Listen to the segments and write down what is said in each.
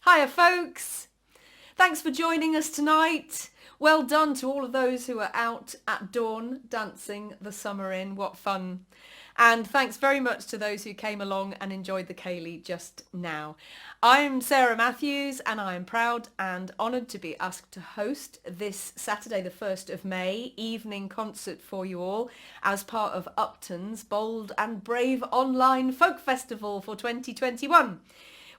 Hiya folks, thanks for joining us tonight. Well done to all of those who are out at dawn dancing the summer in, what fun. And thanks very much to those who came along and enjoyed the ceilidh just now. I'm Sarah Matthews and I am proud and honoured to be asked to host this Saturday the 1st of May evening concert for you all as part of Upton's Bold and Brave Online Folk Festival for 2021.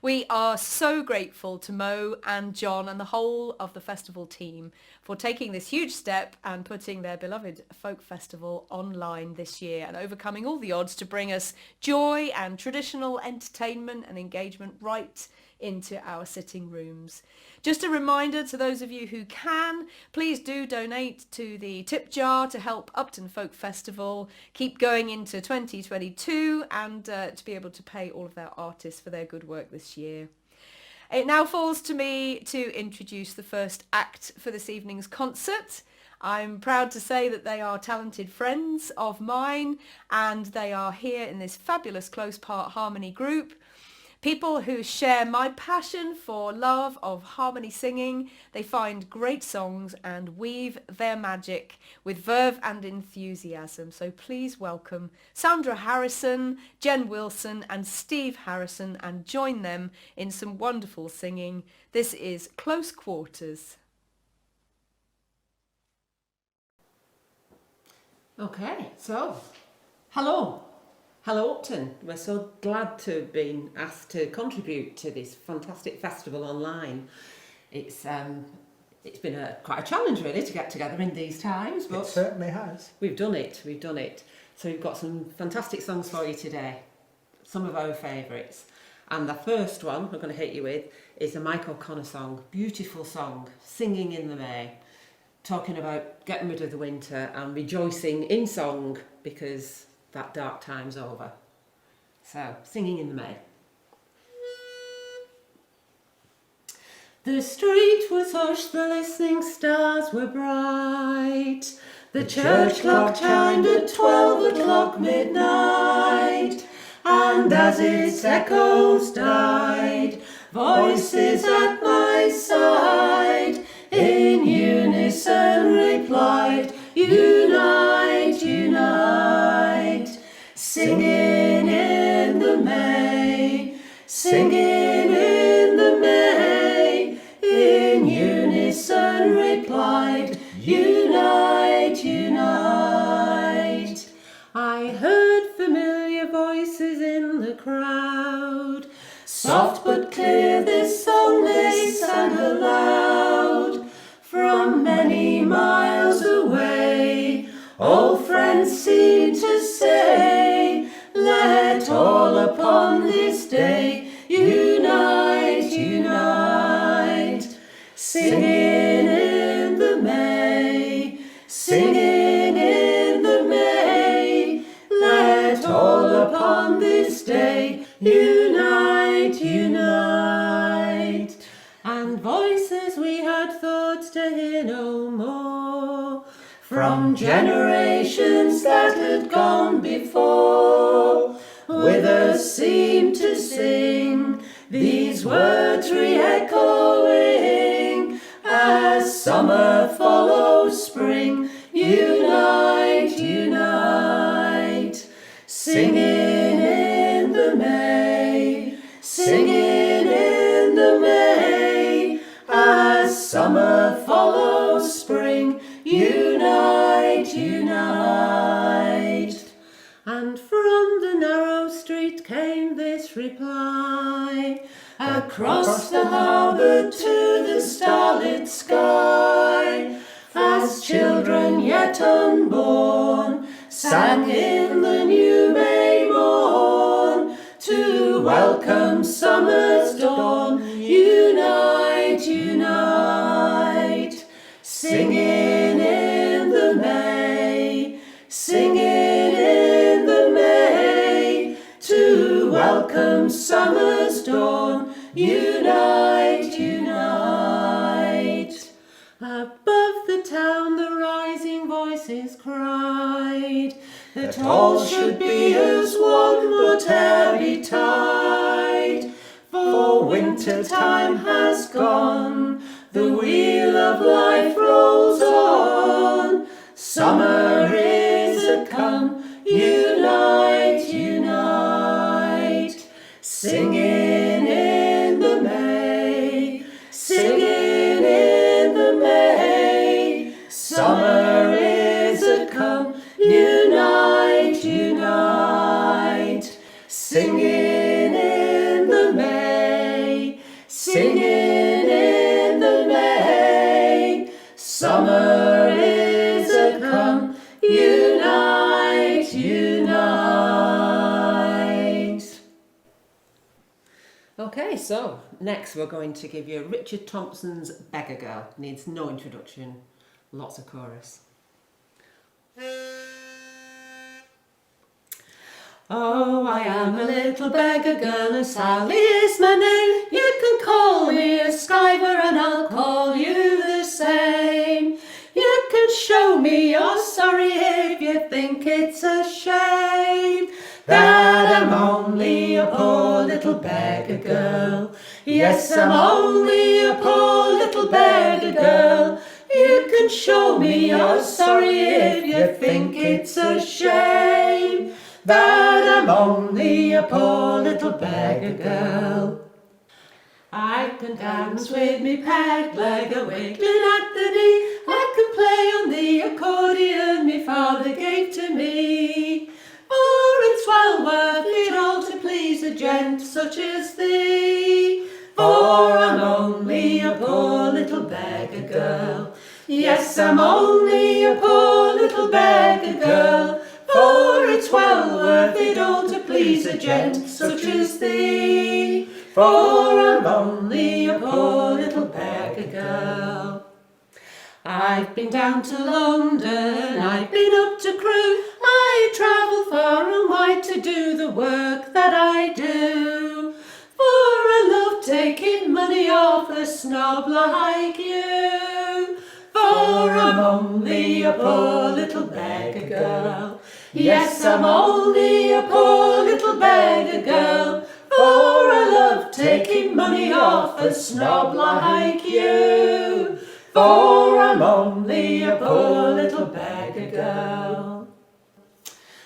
We are so grateful to Mo and John and the whole of the festival team for taking this huge step and putting their beloved folk festival online this year and overcoming all the odds to bring us joy and traditional entertainment and engagement right into our sitting rooms. Just a reminder to those of you who can, please do donate to the tip jar to help Upton Folk Festival keep going into 2022 and to be able to pay all of their artists for their good work this year. It now falls to me to introduce the first act for this evening's concert. I'm proud to say that they are talented friends of mine and they are here in this fabulous close part harmony group. People who share my passion for love of harmony singing. They find great songs and weave their magic with verve and enthusiasm. So please welcome Sandra Harrison, Jen Wilson and Steve Harrison and join them in some wonderful singing. This is Close Quarters. Okay, so hello Upton. We're so glad to have been asked to contribute to this fantastic festival online. It's been quite a challenge really to get together in these times, but it certainly has. We've done it. So we've got some fantastic songs for you today, some of our favourites. And the first one we're going to hit you with is a Mike O'Connor song, beautiful song, Singing in the May, talking about getting rid of the winter and rejoicing in song because that dark time's over. So, Singing in the May. The street was hushed, the listening stars were bright. The church clock chimed at 12 o'clock midnight. And as its echoes died, voices at my side in unison replied, Unite, unite, singing in the May, singing in the May, in unison replied, Unite, unite. I heard familiar voices in the crowd, soft but clear this song they sang aloud. From many miles away, old friends seem to say, let all upon this day unite, unite. Singing in the May, singing in the May, let all upon this day unite, unite. And voices we had thought to hear no more, from generations that had gone before, with us seemed to sing these words re-echoing, as summer follows spring, unite, unite. Singing in the May, singing in the May, as summer follows spring, unite, unite. And from the narrow street came this reply, across the harbour to the starlit sky, as children yet unborn sang in the new May morn, to welcome summer's dawn, unite, unite. Singing in the May, singing in the May, to welcome summer's dawn, unite, unite. Above the town the rising voices cried, that all should be as one, but ere betide, for for winter time has gone, the wheel of life rolls on, summer is a come, unite, unite, singing in the May, singing in the May, summer is a come, unite, unite, singing in the May, singing in the May, summer is a come, unite, unite. Okay, so next we're going to give you Richard Thompson's Beggar Girl. Needs no introduction, lots of chorus. Oh, I am a little beggar girl, and Sally is my name. You can call me a skiver, and I'll call you the same. You can show me you're sorry if you think it's a shame that I'm only a poor little beggar girl. Yes, I'm only a poor little beggar girl. You can show me you're sorry if you think it's a shame that I'm only a poor little beggar girl. I can dance with me peg leg a wiggling at the knee. I can play on the accordion me father gave to me. For it's well worth it all to please a gent such as thee. For I'm only a poor little beggar girl. Yes, I'm only a poor little beggar girl. For it's well worth it all to please a gent such as thee. For I'm only a poor little beggar girl. I've been down to London, I've been up to Crewe. I travel far and wide to do the work that I do. For I love taking money off a snob like you. For I'm only a poor little beggar girl. Yes, I'm only a poor little beggar girl. For I love taking money off a snob like you. For I'm only a poor little beggar girl.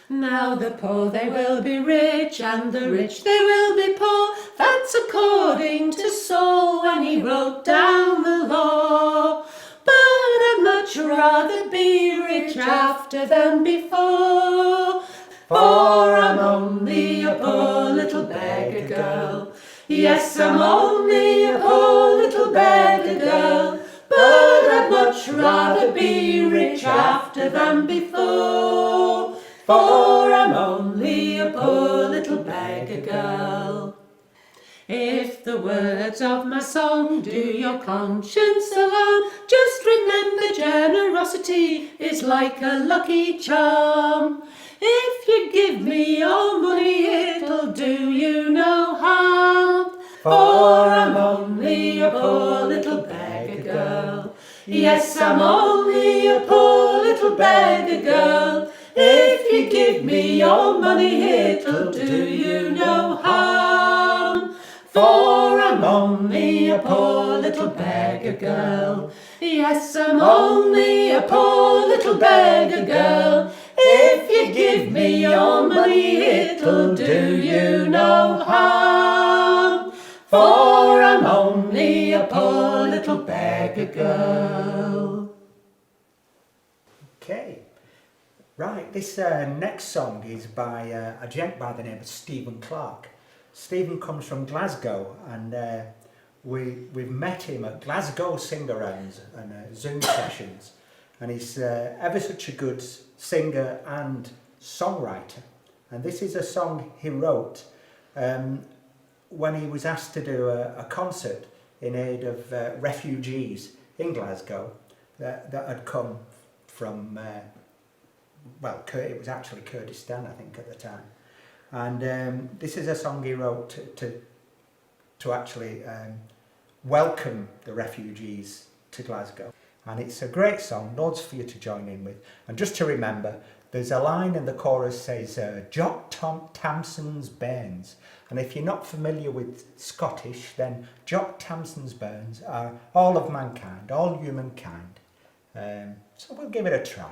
Now the poor they will be rich, and the rich they will be poor. That's according to Saul when he wrote down the law. But I'd much rather be rich after than before. For I'm only a poor little beggar girl. Yes, I'm only a poor little beggar girl. But I'd much rather be rich after than before. For I'm only a poor little beggar girl. If the words of my song do your conscience alarm, just remember generosity is like a lucky charm. If you give me your money, it'll do you no harm. For I'm only a poor little beggar girl. Yes, I'm only a poor little beggar girl. If you give me your money, it'll do you no harm. For I'm only a poor little beggar girl. Yes, I'm only a poor little beggar girl. If you give me your money, it'll do you no harm. For I'm only a poor little beggar girl. Okay, right, this next song is by a gent by the name of Stephen Clark. Stephen comes from Glasgow, and we've met him at Glasgow sing-arounds and Zoom sessions, and he's ever such a good singer and songwriter. And this is a song he wrote when he was asked to do a concert in aid of refugees in Glasgow that had come from, it was actually Kurdistan, I think, at the time. And this is a song he wrote to actually welcome the refugees to Glasgow. And it's a great song, loads for you to join in with. And just to remember, there's a line in the chorus says, Jock Tamson's bairns. And if you're not familiar with Scottish, then Jock Tamson's bairns are all of mankind, all humankind. So we'll give it a try.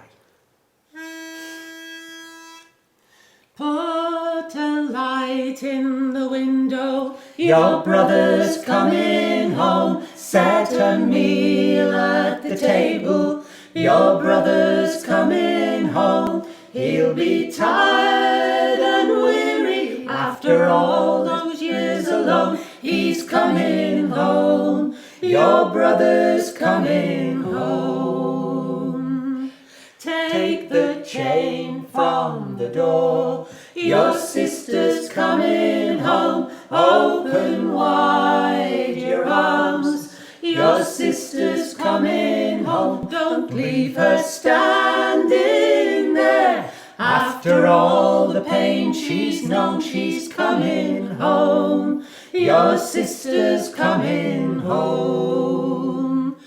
Put a light in the window, your brother's coming home. Set a meal at the table, your brother's coming home. He'll be tired and weary after all those years alone. He's coming home, your brother's coming home. Take the chain from the door, your sister's coming home. Open wide your arms, your sister's coming home. Don't leave her standing there. After all the pain she's known, she's coming home. Your sister's coming home.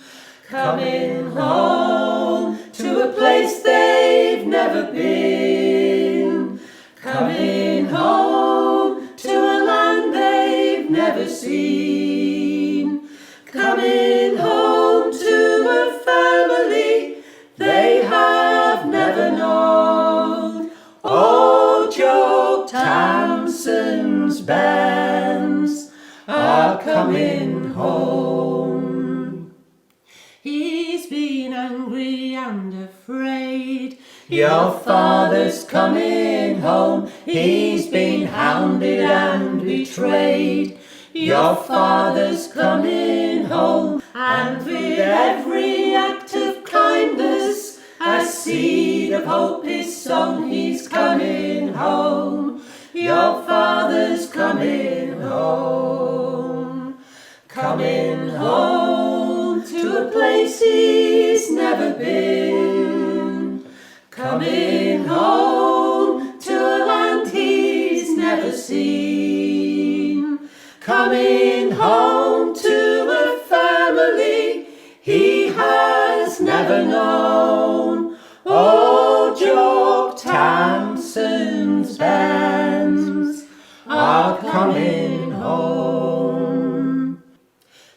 Coming home to a place they've never been. Coming home to a land they've never seen. Coming home to a family they have never known. Oh, Jock Tamson's bands are coming home. He's been angry and afraid. Your father's coming home. He's been hounded and betrayed. Your father's coming home. And with every act of kindness, a seed of hope is sown. He's coming home. Your father's coming home. Coming home to a place he's never been. Coming home to a land he's never seen. Coming home to a family he has never known. Oh, Jock Tamson's bands are coming home.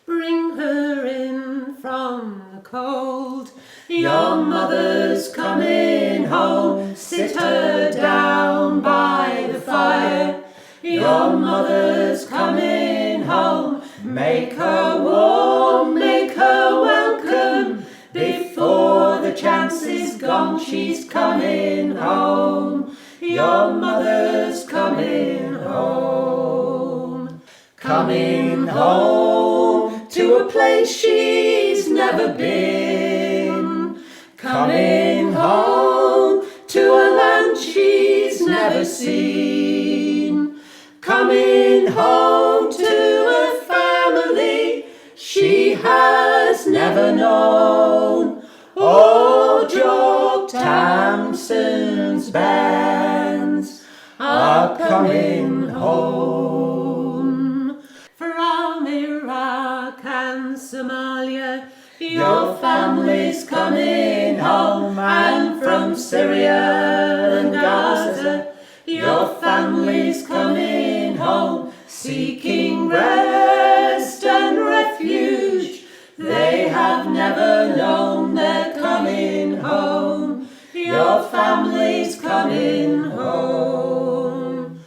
Bring her in from the cold, your mother's coming home. Sit her down by the fire, your mother's coming home. Make her warm, make her welcome. Before the chance is gone, she's coming home. Your mother's coming home. Coming home to a place she's never been. Coming home to a land she's never seen. Coming home to a family she has never known. Oh, Jock Tamson's bands are coming home. From Iraq and Somalia your family's coming home. And from Syria and Gaza your family's coming home. Seeking rest and refuge they have never known. They're coming home. Your family's coming home.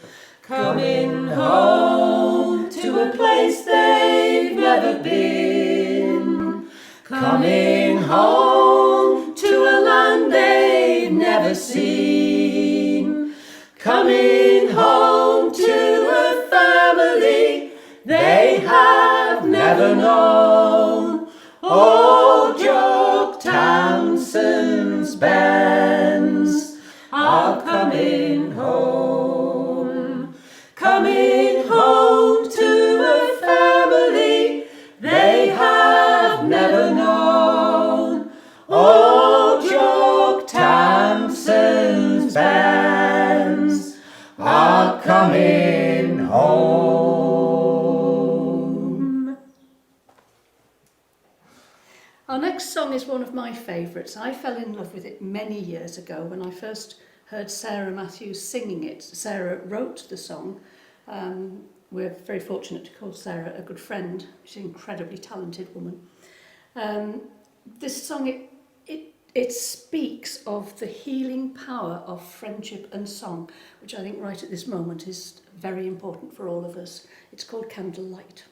Coming home to a place they've never been. Coming home to a land they've never seen. Coming home to a family they have never known. Oh, Jock Tamson's bands are coming home. Coming home to a family they have never known. Oh, Jock Tamson's bands are coming home. Our next song is one of my favourites. I fell in love with it many years ago when I first heard Sarah Matthews singing it. Sarah wrote the song. We're very fortunate to call Sarah a good friend. She's an incredibly talented woman. This song, it speaks of the healing power of friendship and song, which I think right at this moment is very important for all of us. It's called Candlelight.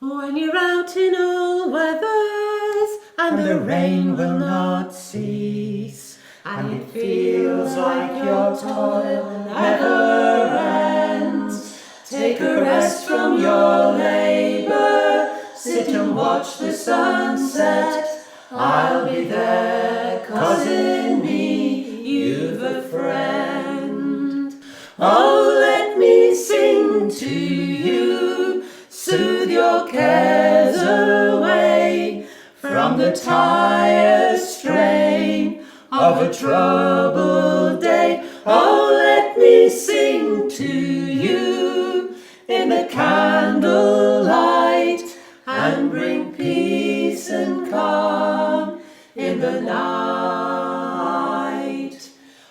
When you're out in all weathers and the rain will not cease, and it feels like your toil never ends, take a rest from your labour, sit and watch the sunset. I'll be there, 'cause in me you've a friend. Oh, let me sing to you, soothe your cares away from the tired strain of a troubled day. Oh, let me sing to you in the candlelight and bring peace and calm in the night.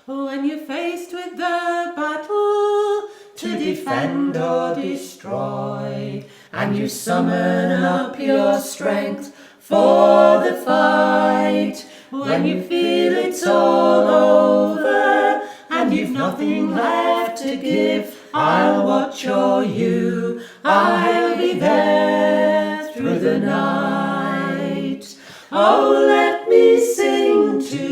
When you're faced with the battle to defend or destroy, and you summon up your strength for the fight, when you feel it's all over and you've nothing left to give, I'll watch o'er you, I'll be there through the night. Oh, let me sing to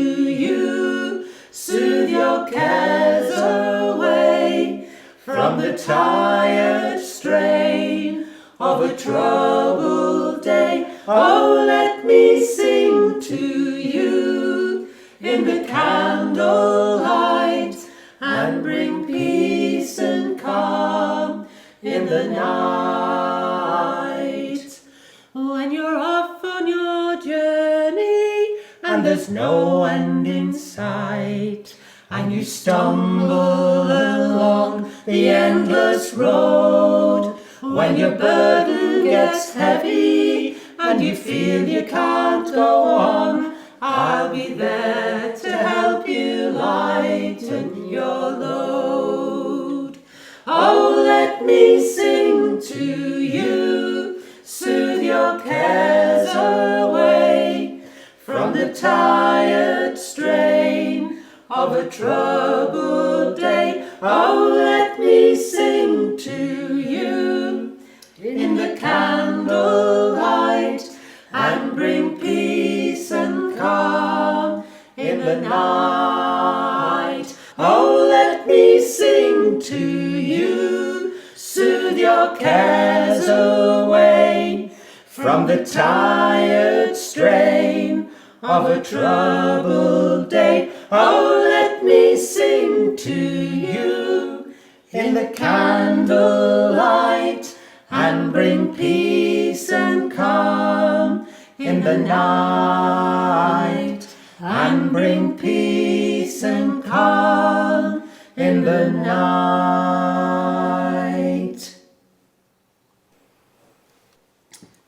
you, soothe your cares away from the tired strain of a troubled day. Oh, let me sing to you in the candlelight and bring peace and calm in the night. When you're off on your journey and there's no end in sight, and you stumble along the endless road, when your burden gets heavy and you feel you can't go on, I'll be there to help you lighten your load. Oh, let me sing to you, soothe your cares away from the tired strain of a troubled day. Oh, let me sing to you in the candlelight and bring peace and calm in the night. Oh, let me sing to you, soothe your cares away from the tired strain of a troubled day. Oh, let me sing to you in the candlelight and bring peace and calm in the night, and bring peace and calm in the night.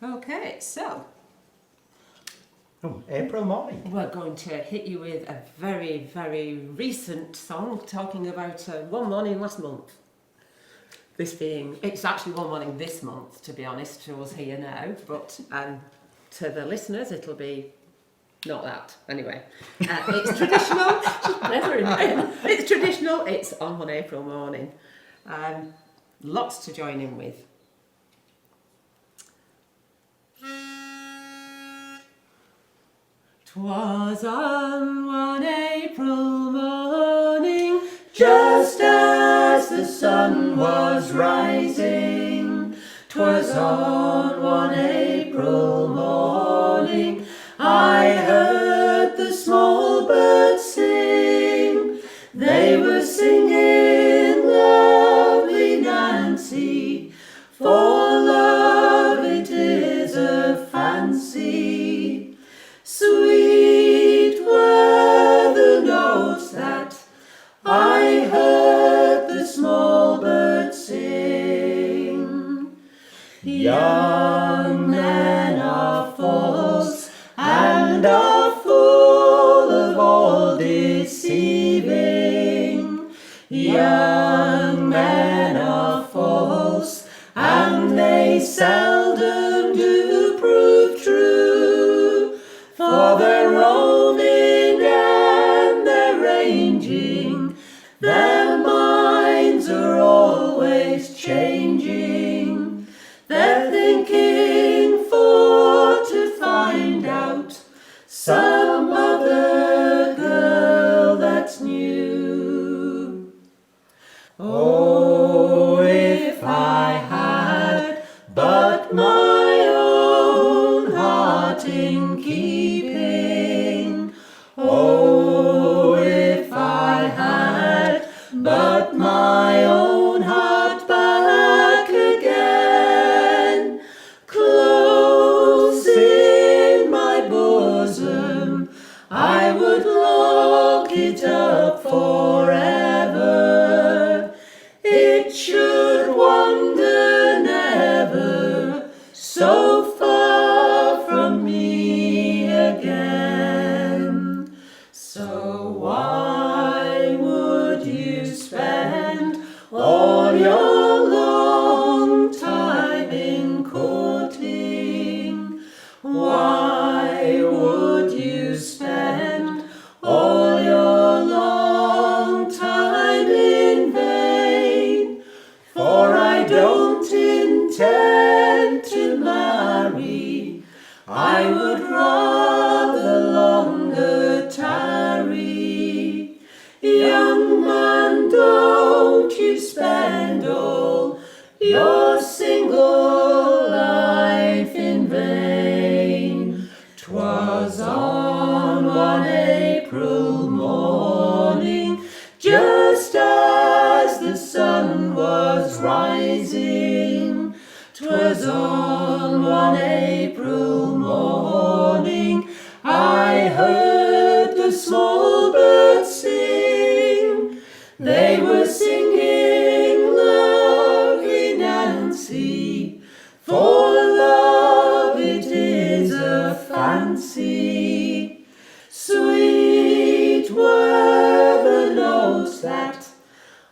Okay, so April morning. we're going to hit you with a very, very recent song talking about one morning last month. This being, it's actually one morning this month, to be honest, to us here now, but to the listeners it'll be not that. Anyway, it's traditional. It's traditional. It's on one April morning. Lots to join in with. 'Twas on one April morning, just as the sun was rising. 'Twas on one April morning, I heard the small birds sing. They were singing lovely Nancy, for love it is a fancy. Sweet were the notes that I heard the small birds sing. Young men are false and are fools. for they're roving and they're ranging, their minds are always changing. They're thinking for to find out some other girl that's new. Oh, if I had but my own heart in keeping. Oh, if I had but my own heart back again, close in my bosom, I would lock it up forever. It should wander never so far from me again. So why would you spend all your long time in courting? Why would you spend all your long time in vain? For I don't intend to marry, I would rather longer tarry. Young man, don't you spend all your single life in vain. 'Twas on one April morning, just as the sun was rising. 'Twas on one April morning, I heard the small birds sing. They were singing lovely Nancy, for love it is a fancy. Sweet were the notes that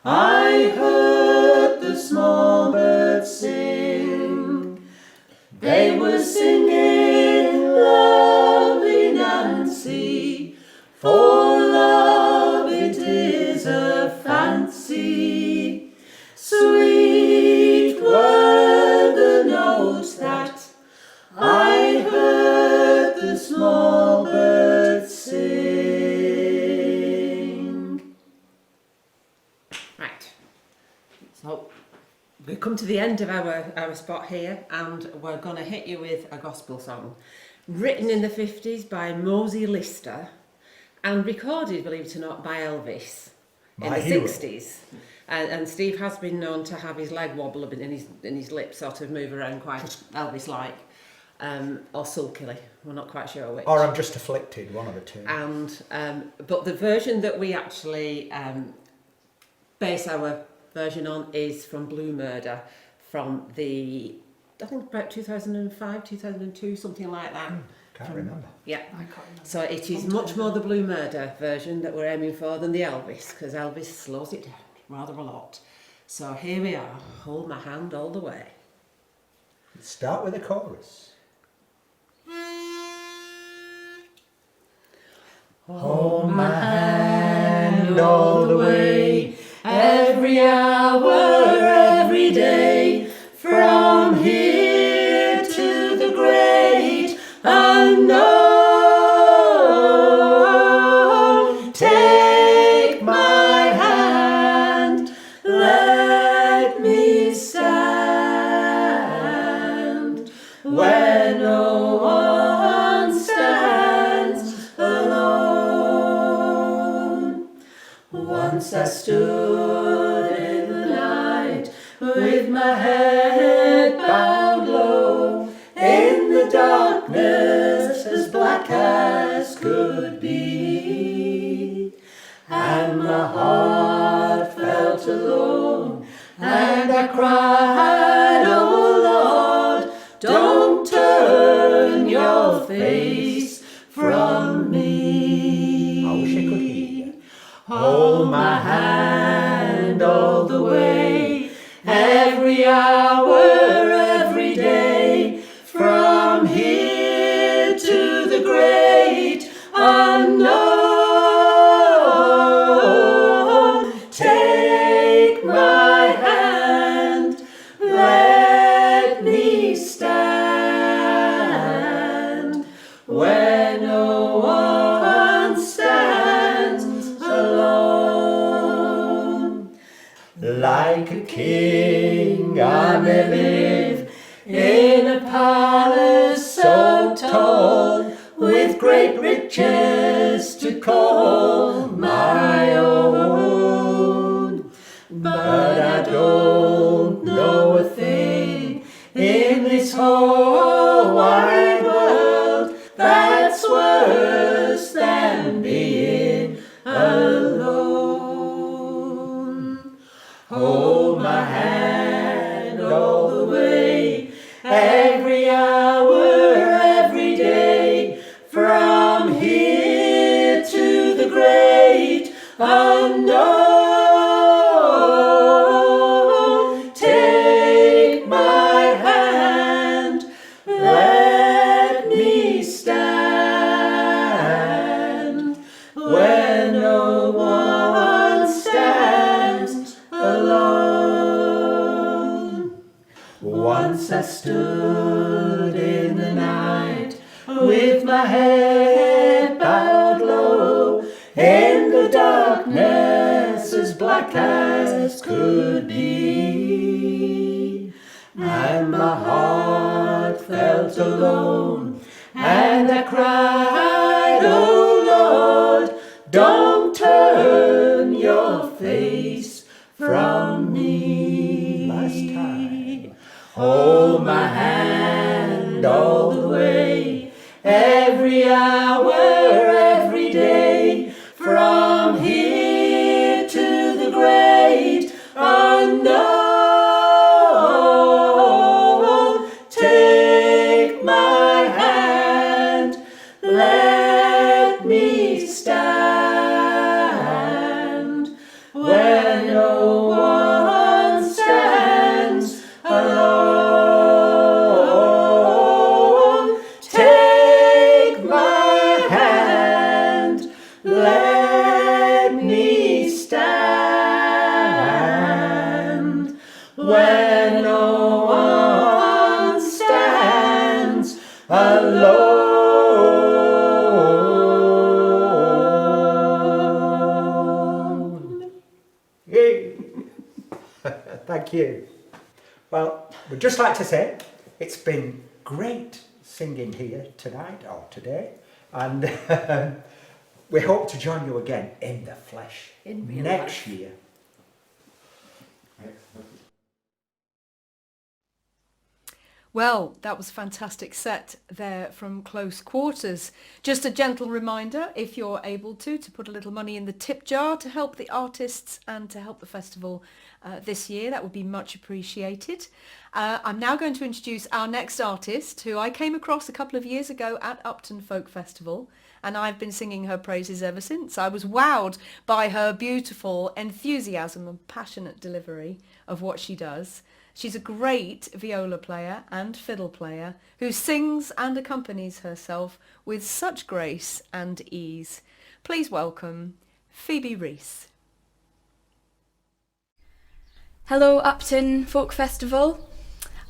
I heard the small birds sing. They were singing lovely Nancy, for love it is a fancy. Sweet were the notes that I heard the small birds sing. Right. So we've come to the end of our spot here, and we're going to hit you with a gospel song written in the 50s by Mosey Lister and recorded, believe it or not, by Elvis in My the hero. 60s. And Steve has been known to have his leg wobble a bit and his lips sort of move around quite Elvis-like, or sulkily. We're not quite sure which. Or I'm just afflicted, one of the two. And but the version that we actually base our version on is from Blue Murder, from the, I think about 2005, 2002, something like that. Can't remember. Yeah. I can't remember. So it is much more the Blue Murder version that we're aiming for than the Elvis, because Elvis slows it down rather a lot. So here we are, Hold My Hand All the Way. Let's start with the chorus. Hold my hand all the way, every hour, every day, from here to the great unknown. Take my hand, let me stand where no one stands alone. Once I stood in the night with my head bowed low, in the darkness as black as could be, and my heart felt alone, and I cried, oh Lord, don't turn your face from me. I wish I could hear you. Hold my hand all the way, every hour, every day, from here to the great where no one stands alone. Like a king I may live In a palace so tall, with great riches to call my own. But I don't know a thing in this whole wide world that's worse than being alone. Hold my hand all the way, every hour, every day, from here to the great unknown. Take my hand, let me stand where no one stands alone. Once I stood in the night with my head bowed low, in the darkness as black as could be, and my heart felt alone, and I cried, oh Lord, don't turn your face from me. Last time. Hold my hand all the way, every hour, every day, from here to the great unknown. Take my hand, let me stand where no one stands alone. Take my hand, let me stand where no one stands alone. Yay. Thank you. Well, we'd just like to say it's been great singing here tonight or today, and we hope to join you again in the flesh In real next life. year. Well, that was a fantastic set there from Close Quarters. Just a gentle reminder, if you're able to put a little money in the tip jar to help the artists and to help the festival this year. That would be much appreciated. I'm now going to introduce our next artist, who I came across a couple of years ago at Upton Folk Festival, and I've been singing her praises ever since. I was wowed by her beautiful enthusiasm and passionate delivery of what she does. She's a great viola player and fiddle player who sings and accompanies herself with such grace and ease. Please welcome Phoebe Rees. Hello Upton Folk Festival.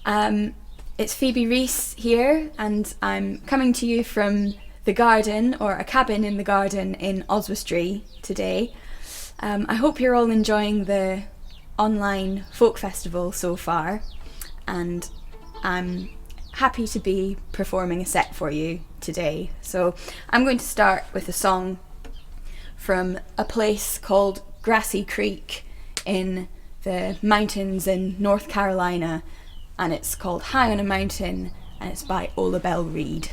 It's Phoebe Rees here, and I'm coming to you from the garden, or a cabin in the garden in Oswestry today. I hope you're all enjoying the online folk festival so far, and I'm happy to be performing a set for you today. So I'm going to start with a song from a place called Grassy Creek in the mountains in North Carolina, and it's called High on a Mountain, and it's by Ola Bell Reed.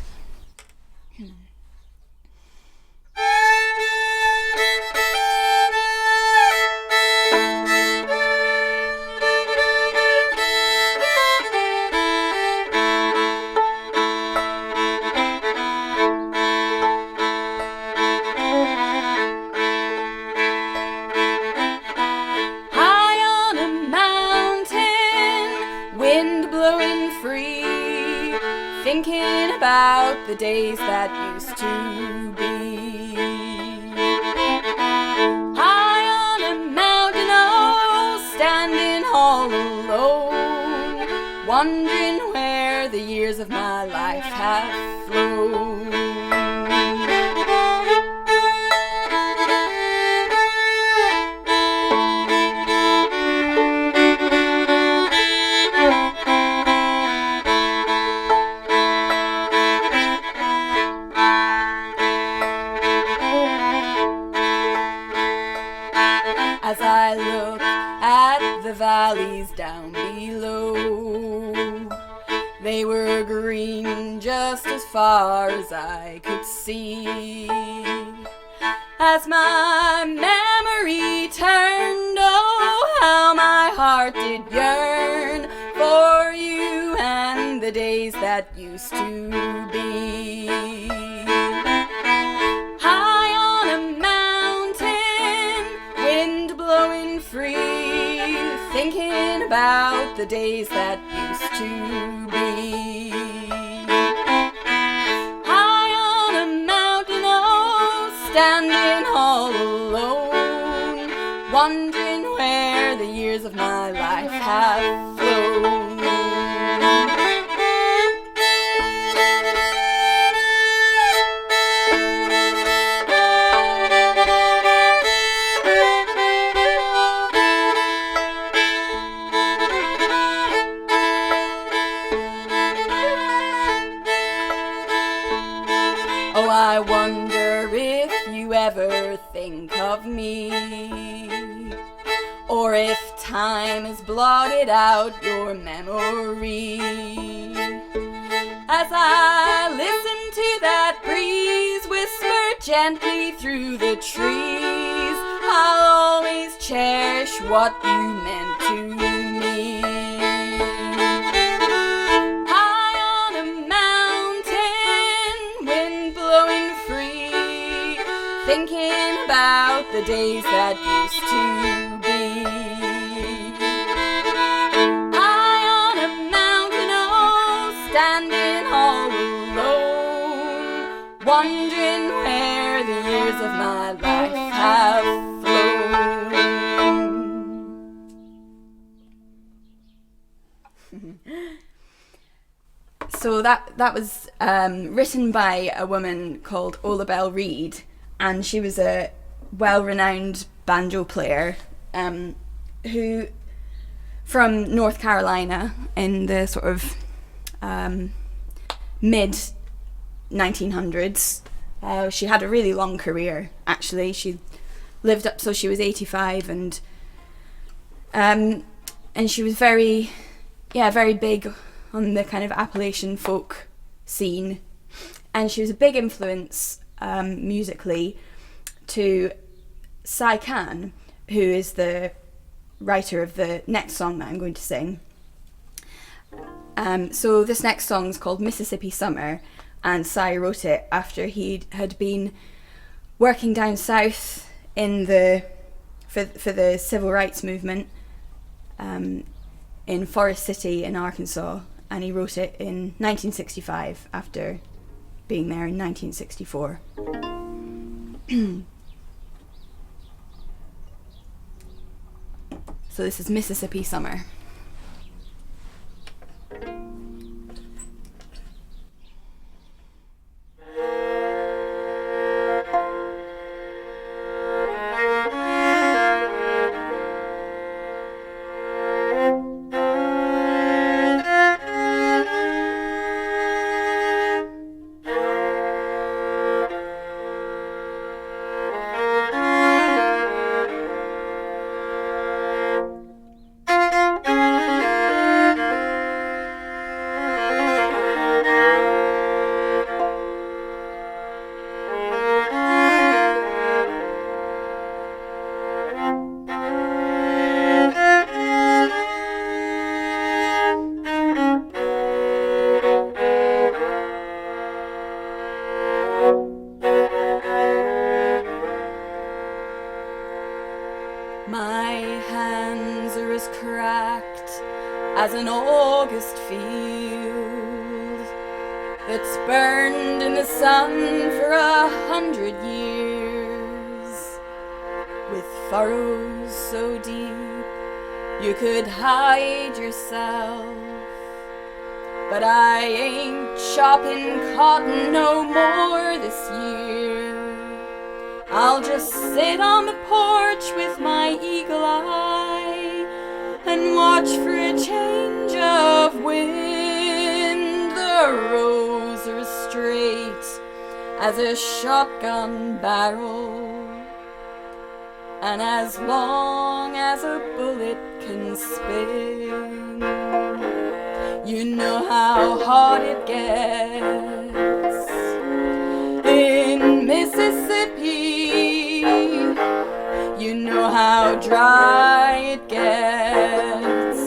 Thinking about the days that used to be. High on a mountain, oh, standing all alone, wondering where the years of my life have flown. I look at the valleys down below. They were green just as far as I could see. As my memory turned, oh, how my heart did yearn for you and the days that used to be. High on a mountain, wind blowing free, thinking about the days that used to be. High on a mountain, oh, standing all alone, wondering where the years of my life have flown. Oh, I wonder if you ever think of me, or if time has blotted out your memory. As I listen to that breeze whisper gently through the trees, I'll always cherish what you meant to me. High on a mountain, wind blowing free, thinking about the days that used to be. High on a mountain, oh, standing all alone, wondering where the years of my life have flown. So that was written by a woman called Ola Belle Reed, and she was a well-renowned banjo player who, from North Carolina in the sort of mid 1900s. She had a really long career, actually. She lived up till she was 85, and she was very big on the kind of Appalachian folk scene, and she was a big influence musically to Cy Can, who is the writer of the next song that I'm going to sing. So this next song is called Mississippi Summer, and Cy wrote it after he had been working down south in for the civil rights movement in Forest City in Arkansas, and he wrote it in 1965 after being there in 1964. So this is Mississippi Summer. My hands are as cracked as an August field that's burned in the sun for 100 years, with furrows so deep you could hide yourself. But I ain't chopping cotton no more this year. I'll just sit on the porch with my eagle eye and watch for a change of wind. The rows are as straight as a shotgun barrel, and as long as a bullet can spin. You know how hard it gets in Mississippi. You know how dry it gets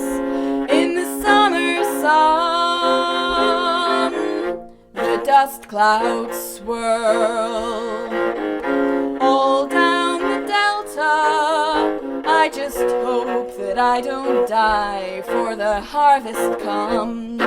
in the summer sun. The dust clouds swirl all down the delta. I just hope that I don't die for the harvest comes.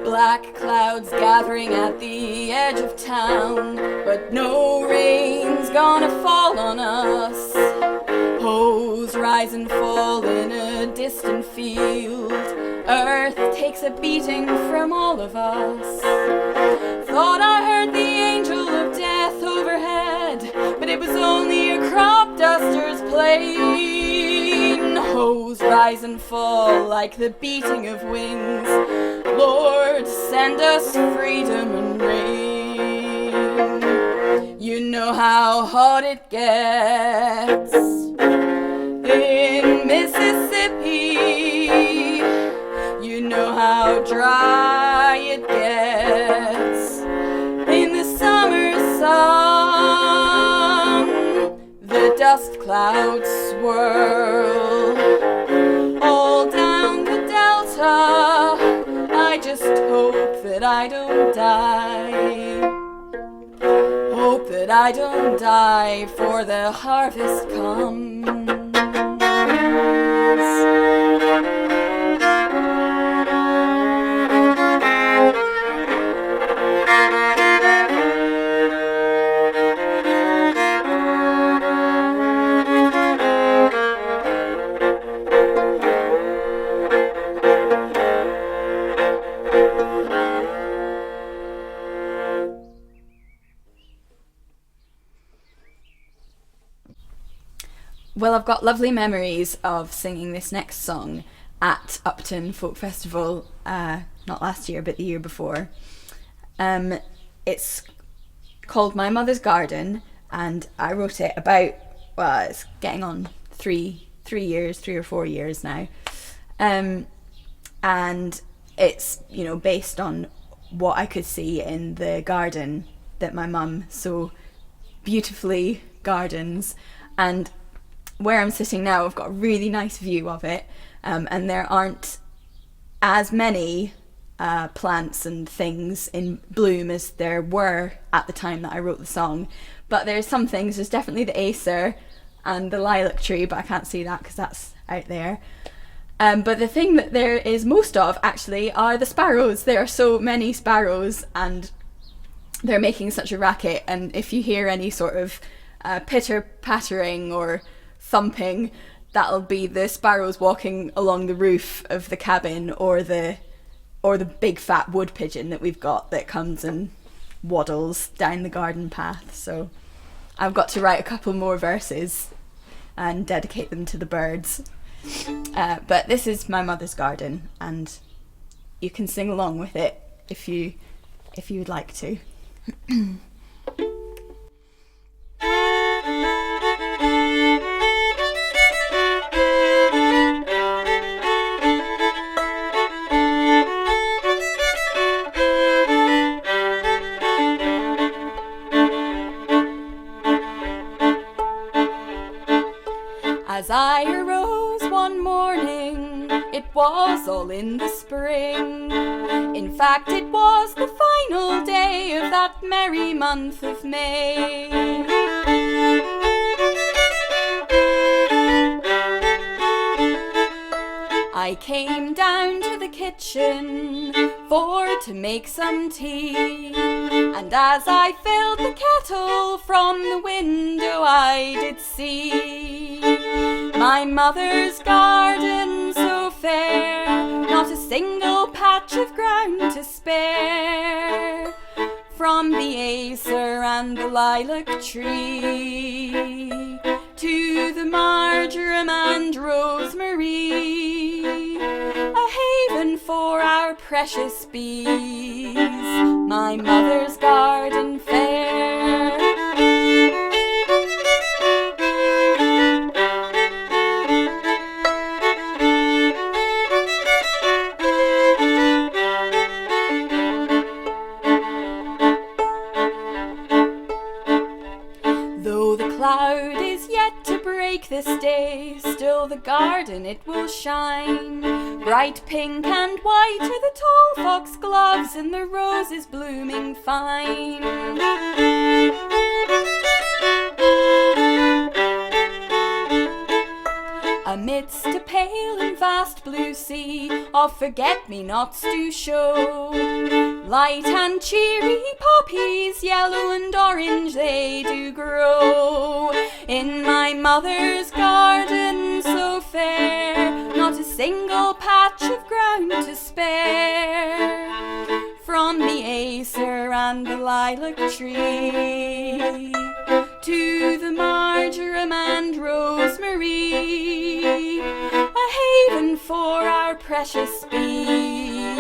Black clouds gathering at the edge of town, but no rain's gonna fall on us. Hoes rise and fall in a distant field. Earth takes a beating from all of us. Thought I heard the angel of death overhead, but it was only a crop duster's plane. Hoes rise and fall like the beating of wings. Lord, send us freedom and rain. You know how hot it gets in Mississippi. You know how dry it gets in the summer sun. The dust clouds swirl all down the delta. I just hope that I don't die. Hope that I don't die for the harvest comes. Well, I've got lovely memories of singing this next song at Upton Folk Festival, not last year, but the year before. It's called My Mother's Garden, and I wrote it about, well, it's getting on 3 or 4 years now. And it's, you know, based on what I could see in the garden that my mum so beautifully gardens. And where I'm sitting now, I've got a really nice view of it, and there aren't as many plants and things in bloom as there were at the time that I wrote the song. But there's some things. There's definitely the acer and the lilac tree, but I can't see that because that's out there. But the thing that there is most of, actually, are the sparrows. There are so many sparrows, and they're making such a racket. And if you hear any sort of pitter-pattering or thumping, that'll be the sparrows walking along the roof of the cabin, or the big fat wood pigeon that we've got that comes and waddles down the garden path. So I've got to write a couple more verses and dedicate them to the birds. But this is My Mother's Garden, and you can sing along with it if you would like to. As I arose one morning, it was all in the spring. In fact, it was the final day of that merry month of May. I came down to the kitchen to make some tea, and as I filled the kettle from the window I did see my mother's garden so fair, not a single patch of ground to spare. From the acer lilac tree, to the marjoram and rosemary, a haven for our precious bees, my mother's garden fair. Though the cloud is yet to break this day, still the garden it will shine. Bright pink and white are the tall foxgloves, and the roses blooming fine. Amidst a pale and vast blue sea of forget-me-nots do show, light and cheery poppies, yellow and orange they do grow. In my mother's garden so fair, not a single patch of ground to spare. From the acer and the lilac tree, to the marjoram and rosemary, a haven for our precious bees,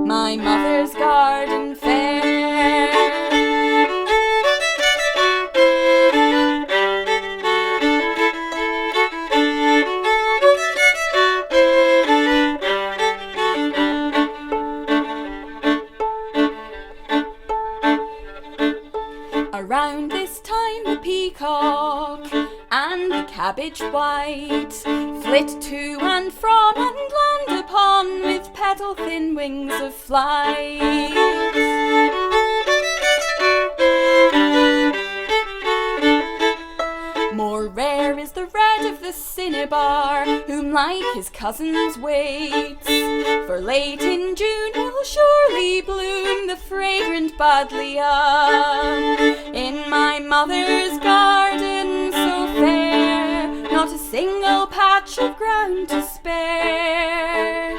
my mother's garden fair. Around this time the peacock and the cabbage white flit to and from and land upon with petal-thin wings of flight. More rare is the red of the cinnabar, whom like his cousins waits, for late in June will surely bloom the fragrant buddleia. In my mother's garden so fair, not a single patch of ground to spare.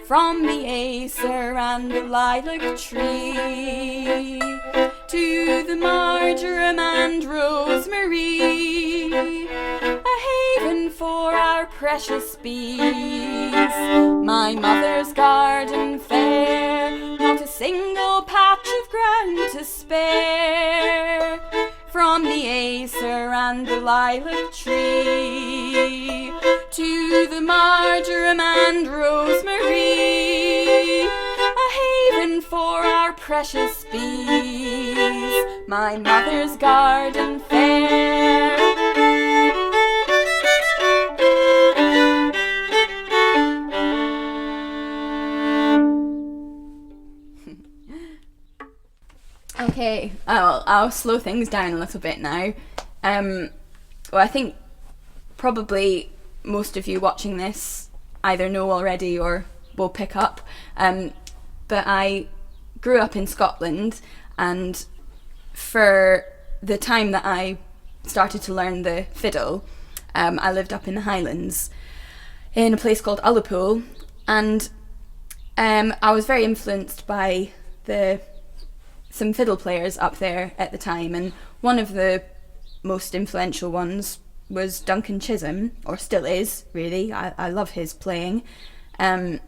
From the acer and the lilac tree, to the marjoram and rosemary, a haven for our precious bees, my mother's garden fair, not a single patch of ground to spare. From the acer and the lilac tree, to the marjoram and rosemary, a haven for our precious bees, my mother's garden fair. Okay, I'll slow things down a little bit now. Well, I think probably most of you watching this either know already or will pick up, but I grew up in Scotland, and for the time that I started to learn the fiddle, I lived up in the Highlands in a place called Ullapool, and I was very influenced by some fiddle players up there at the time, and one of the most influential ones was Duncan Chisholm, or still is, really. I love his playing. And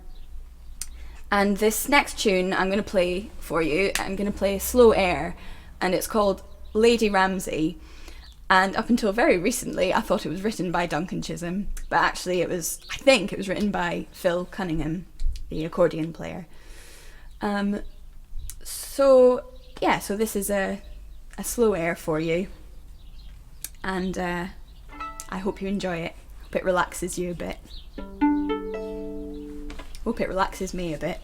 this next tune I'm going to play for you, I'm going to play a slow air, and it's called Lady Ramsay. And up until very recently, I thought it was written by Duncan Chisholm, but actually I think it was written by Phil Cunningham, the accordion player. So this is a slow air for you, and I hope you enjoy it. Hope it relaxes you a bit. Hope it relaxes me a bit.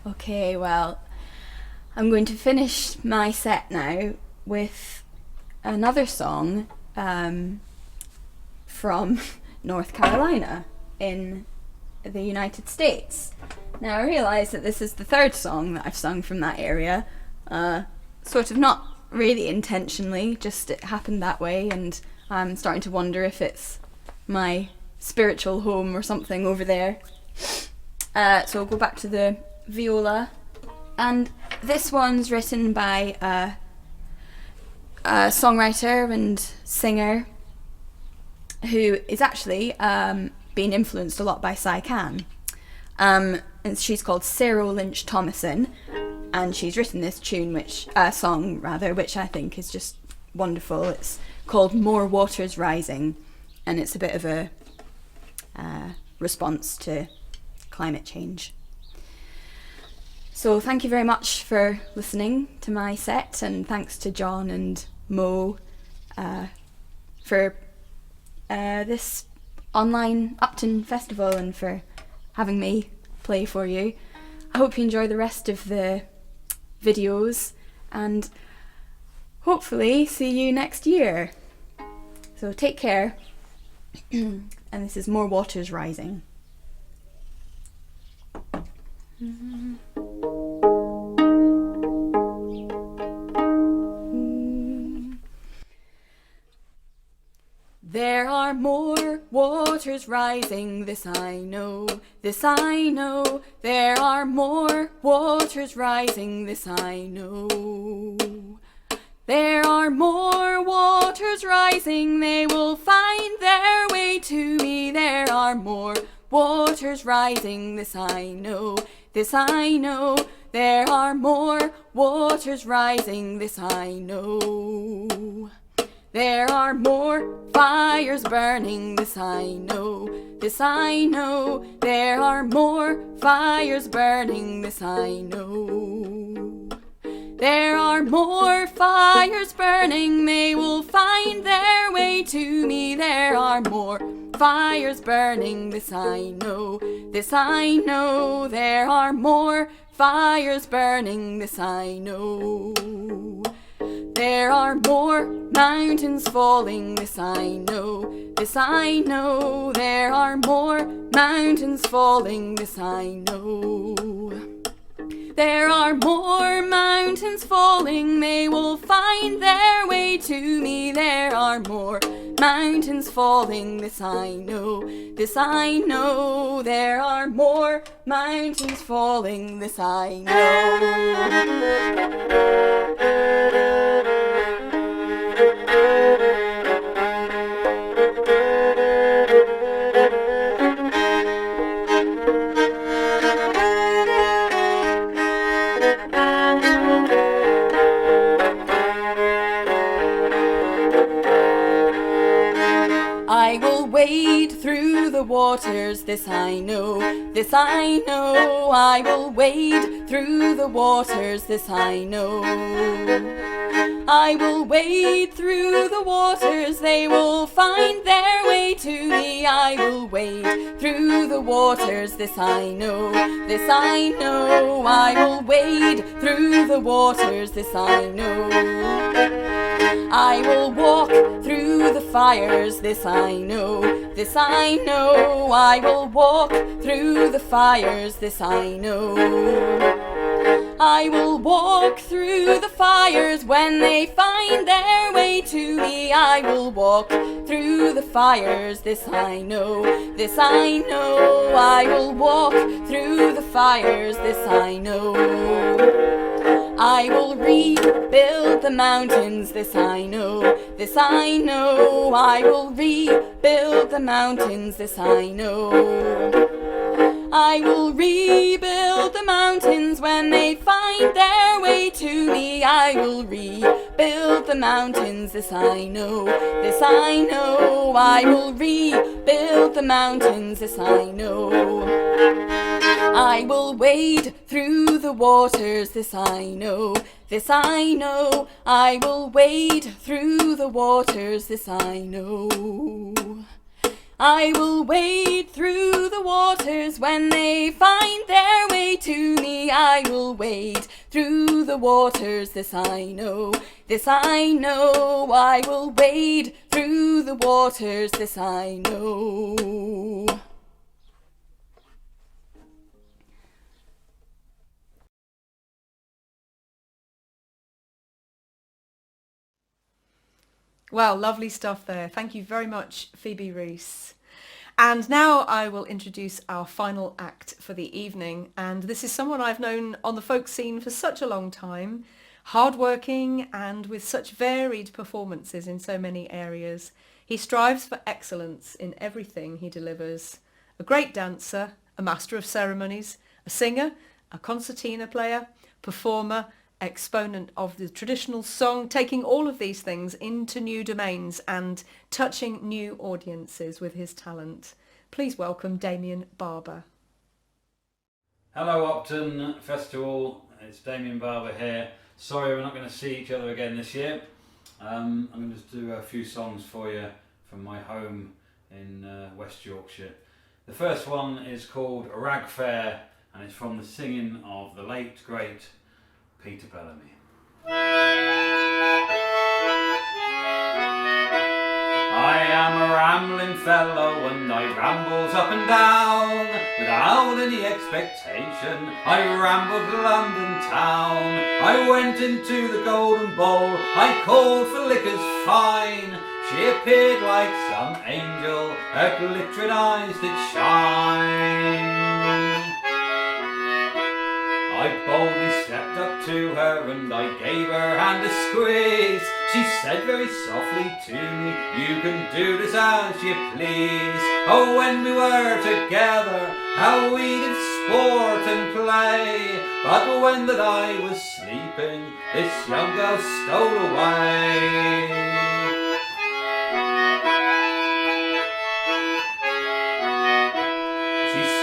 Okay, well, I'm going to finish my set now with another song from North Carolina in the United States. Now, I realise that this is the third song that I've sung from that area, sort of not really intentionally, just it happened that way, and I'm starting to wonder if it's my spiritual home or something over there. So I'll go back to the viola, and this one's written by a songwriter and singer who is actually being influenced a lot by Cy Can. And she's called Sarah Lynch Thomason, and she's written this song, which I think is just wonderful. It's called More Waters Rising, and it's a bit of a response to climate change. So thank you very much for listening to my set, and thanks to John and Mo for this online Upton festival and for having me play for you. I hope you enjoy the rest of the videos, and hopefully see you next year. So take care. And this is More Waters Rising. There are more waters rising, this I know, this I know. There are more waters rising, this I know. There are more waters rising, they will find their way to me. There are more waters rising, this I know, this I know. There are more waters rising, this I know. There are more fires burning, this I know, this I know. There are more fires burning, this I know. There are more fires burning, they will find their way to me. There are more fires burning, this I know, this I know. There are more fires burning, this I know. There are more mountains falling, this I know, this I know. There are more mountains falling, this I know. There are more mountains falling, they will find their way to me. There are more mountains falling, this I know, this I know. There are more mountains falling, this I know. I will wade through the waters, this I know, this I know. I will wade through the waters, this I know. I will wade through the waters, they will find their way to me. I will wade through the waters, this I know, this I know. I will wade through the waters, this I know. I will walk through the fires, this I know, this I know. I will walk through the fires, this I know. I will walk through the fires when they find their way to me. I will walk through the fires, this I know, this I know. I will walk through the fires, this I know. I will rebuild the mountains, this I know, this I know. I will rebuild the mountains, this I know. I will rebuild the mountains when they find their way to me. I will rebuild the mountains, this I know, this I know. I will rebuild the mountains, this I know. I will wade through the waters, this I know, this I know. I will wade through the waters, this I know. I will wade through the waters when they find their way to me. I will wade through the waters, this I know, this I know. I will wade through the waters, this I know. Well, lovely stuff there. Thank you very much, Phoebe Rees. And now I will introduce our final act for the evening. And this is someone I've known on the folk scene for such a long time, hardworking and with such varied performances in so many areas. He strives for excellence in everything he delivers. A great dancer, a master of ceremonies, a singer, a concertina player, performer, exponent of the traditional song, taking all of these things into new domains and touching new audiences with his talent. Please welcome Damien Barber. Hello Upton Festival, it's Damien Barber here. Sorry we're not going to see each other again this year. I'm going to do a few songs for you from my home in West Yorkshire. The first one is called Rag Fair and it's from the singing of the late great Peter Bellamy. I am a rambling fellow and I rambles up and down without any expectation. I rambled London town. I went into the Golden Bowl. I called for liquors fine. She appeared like some angel. Her glittering eyes did shine. I boldly stepped up to her and I gave her hand a squeeze. She said very softly to me, you can do this as you please. Oh, when we were together, how we did sport and play. But when that I was sleeping, this young girl stole away.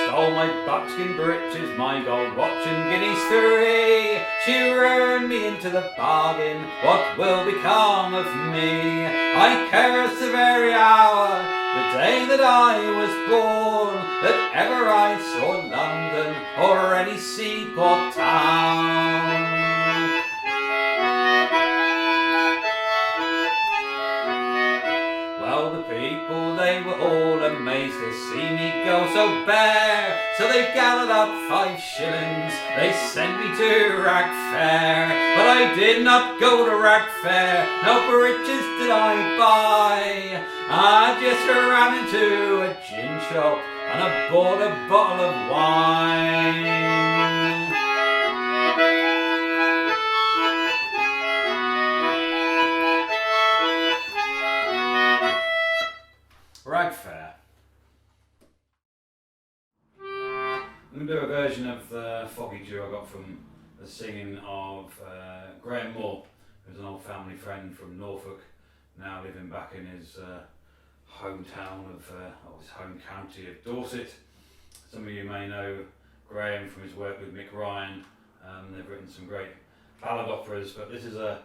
Stole my buckskin breeches, my gold watch and guineas 3. She ruined me into the bargain, what will become of me? I curse the very hour, the day that I was born, that ever I saw London or any seaport town. Well, the people, they were all amazed to see me go so bare. So they gathered up 5 shillings, they sent me to Rag Fair. But I did not go to Rag Fair, no breeches did I buy. I just ran into a gin shop and I bought a bottle of wine. Rag Fair. I'm going to do a version of the Foggy Dew I got from the singing of Graham Moore, who's an old family friend from Norfolk, now living back in his hometown of, his home county of Dorset. Some of you may know Graham from his work with Mick Ryan. They've written some great ballad operas, but this is a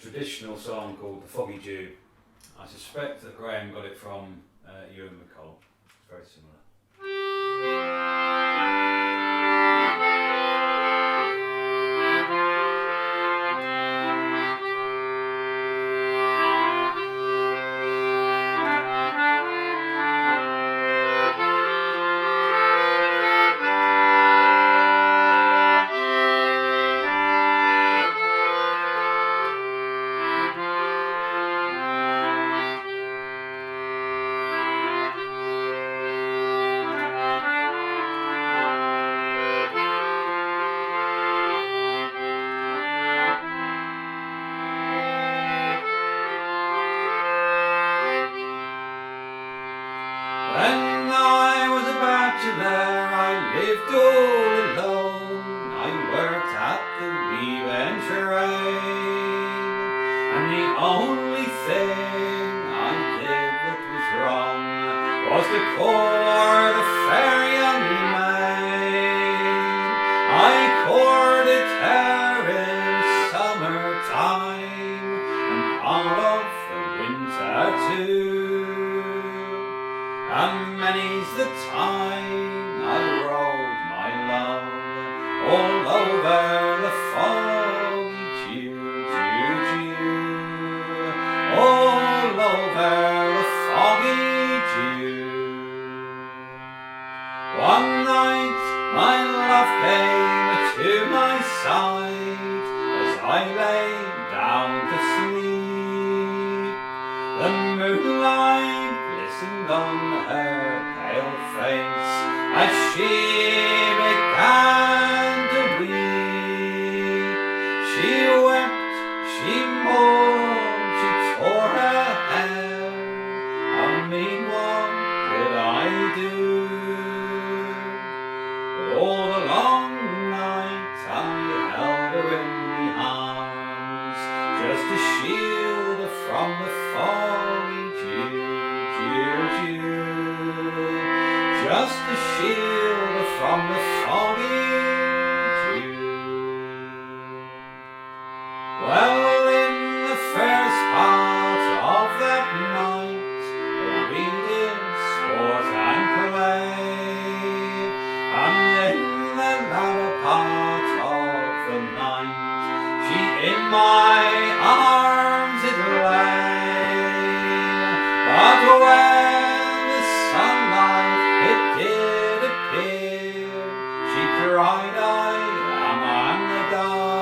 traditional song called The Foggy Dew. I suspect that Graham got it from Ewan McColl. It's very similar. time I rode my love all over the foggy dew, dew, dew, all over the foggy dew. One night my love came to my side as I lay down to sleep. The moonlight glistened on her pale face as she began to weep. She wept, she mourned, she tore her hair. I mean, what could I do? But all the long night I held her in my arms, just to shield her from the foggy dew, dew, dew, just to shield her from the foggy dew. Well, in the first part of that night, we did sport and play, and in the latter part of the night, she in my arms did lay. But when the sunlight it did appear, she cried, I am undone.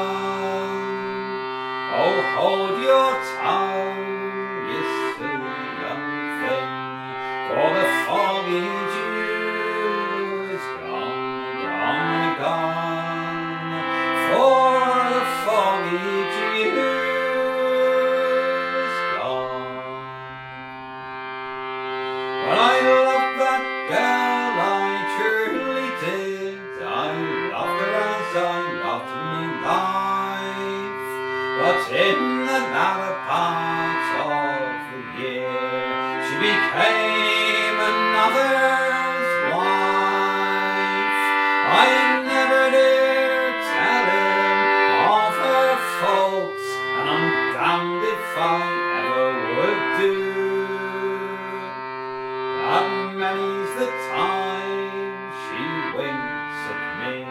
Oh, hold your tongue, you silly young thing, for the foggy dew is gone, gone, gone, for the foggy dew is gone. But I loved that girl, I truly did. I loved her as I loved me life. But in the latter part of the year, she became another's wife. I never dared tell him of her faults, and I'm damned if I ever would do. But many's the time she winks at me.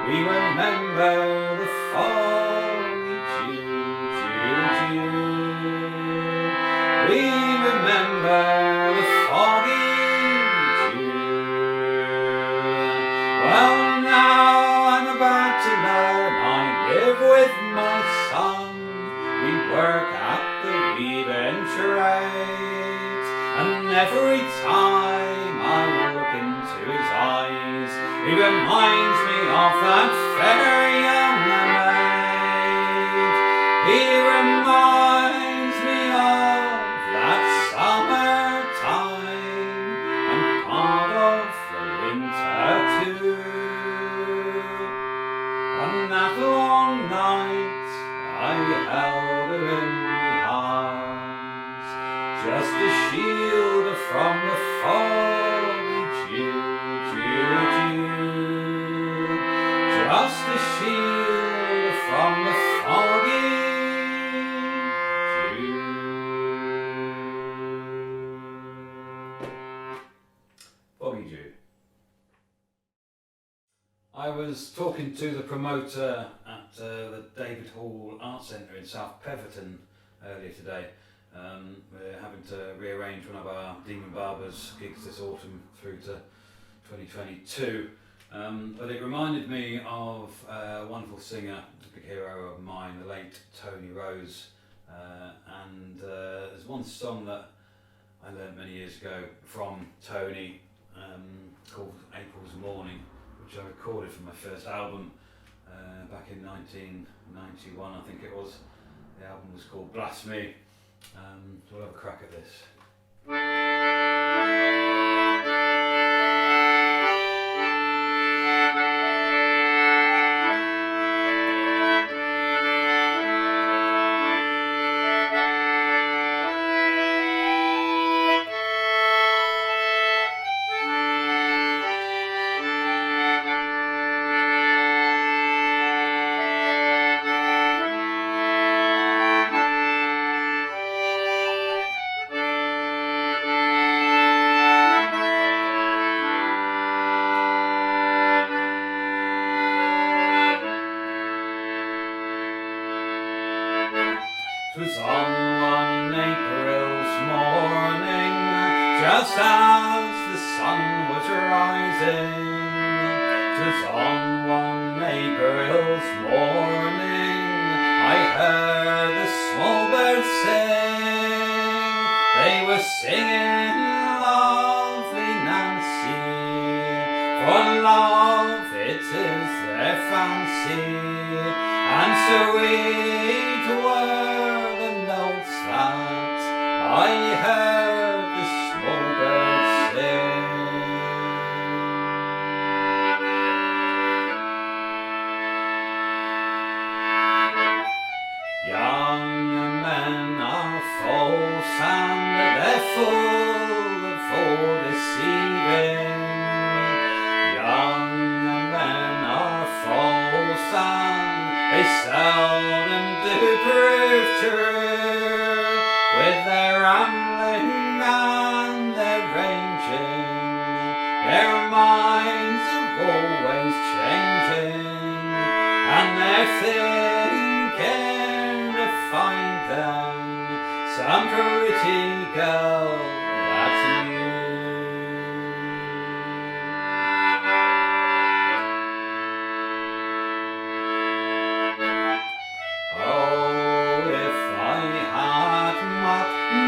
We remember the foggy dew, dew, dew. We remember the foggy dew. Well, now I'm about to learn. I live with my son. We work at the weaving trade, and every time I look into his eyes, he reminds me of that fair young maid. He reminds me of that summertime, and part of the winter too. On that long night I held her in my arms, just to shield her from the foggy dew, dew, dew, just to shield her from the foggy dew. Foggy dew. I was talking to the promoter at the David Hall Art Centre in South Petherton earlier today. We're having to rearrange one of our Damien Barber's gigs this autumn through to 2022. But it reminded me of a wonderful singer, a big hero of mine, the late Tony Rose. And there's one song that I learned many years ago from Tony called April's Morning, which I recorded for my first album back in 1991, I think it was. The album was called Blast Me. So we'll have a crack at this. just as the sun was rising. 'Twas on one April's morning I heard the small birds sing. They were singing lovely Nancy, for love it is their fancy, and sweet were the notes that I heard the small birds sing. Young men are false and they're full of all deceiving. Young men are false and they seldom do prove true. With their rambling and their ranging, their minds are always changing, and they're thinking to find them some pretty girl that's new. Oh, if I had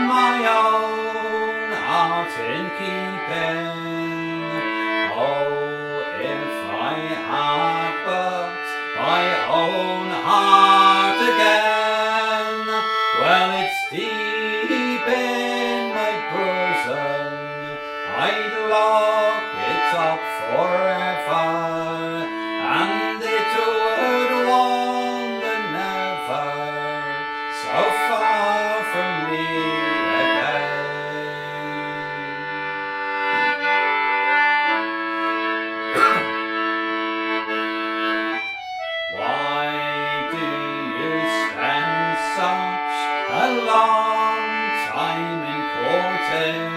my own heart in keeping, oh, if I had but my own heart again, well, it's deep in my bosom, I'd lock it up forever, and it would wander never so far from me again. Why do you spend such a long time in courting?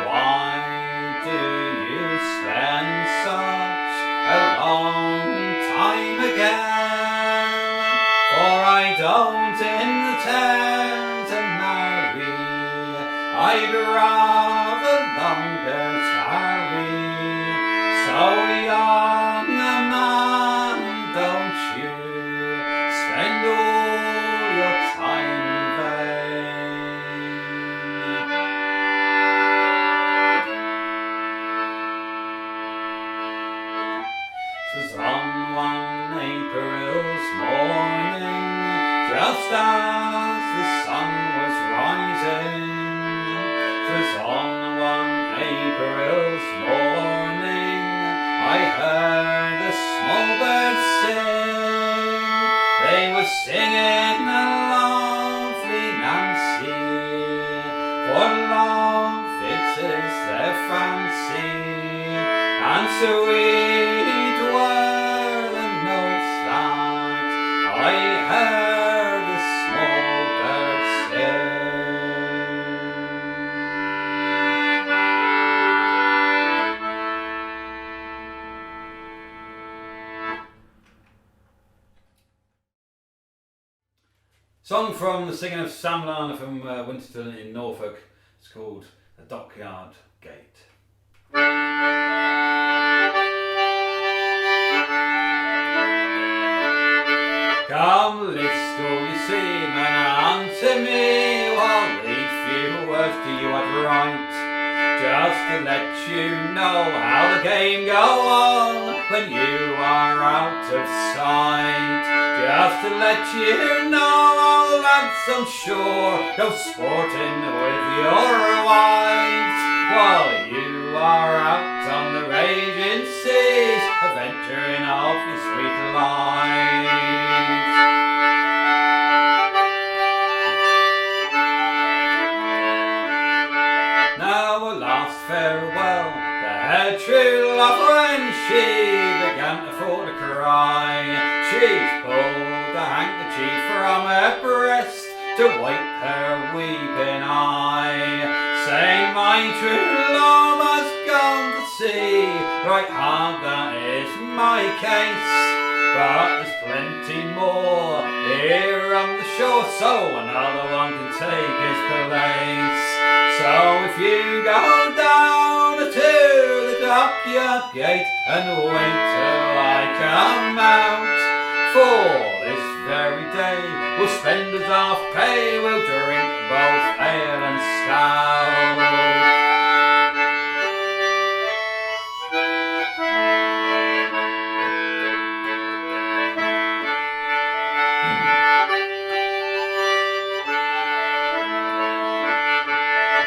Why do you spend such a long time again? For I don't intend to marry, I'd rather longer tarry. So young a man, don't you spend all your time in vain. 'Twas on one April's morning, just as the sun was rising. 'Twas on one April's morning I heard the small birds sing. They were singing a lovely Nancy, for love it is their fancy, and sweet were the notes that I heard the small birds sing. Song from the singing of Sam Larner from Winterton in Norfolk. It's called The Dockyard Gate. Come, list all you seamen unto me, one lead few words to you I'd write, just to let you know how the game go on when you are out of sight. Just to let you know all the lads on shore go sporting with your wives, while you are out on the raging seas, adventuring off your sweet lives. Now a last farewell to her true love when she began to fall to cry. She's pulled the handkerchief from her breast to wipe her weeping eye, saying my true love has gone to sea, right hard that is my case. but there's plenty more here on the shore, so another one can take his place. So if you go down to the dockyard gate and wait till I come out, for this very day we'll spend as half pay, we'll drink both ale and stout.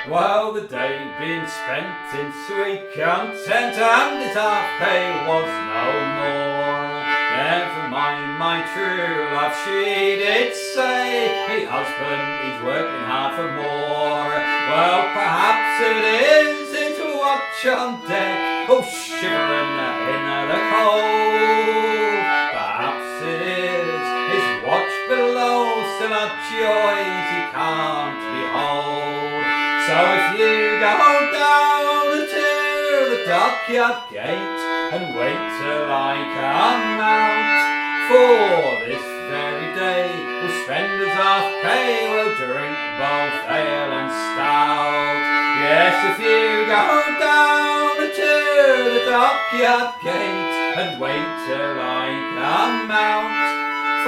While the day being spent in sweet content and his half pay was no more, never mind my true love, she did say, me husband, he's working hard for more. Well, perhaps it is his watch on deck, oh, shivering in the cold. Perhaps it is his watch below, still our joys he can't behold. So if you go down to the dockyard gate and wait till I come out, for this very day we'll spend as half pay, we'll drink both ale and stout. Yes, if you go down to the dockyard gate and wait till I come out,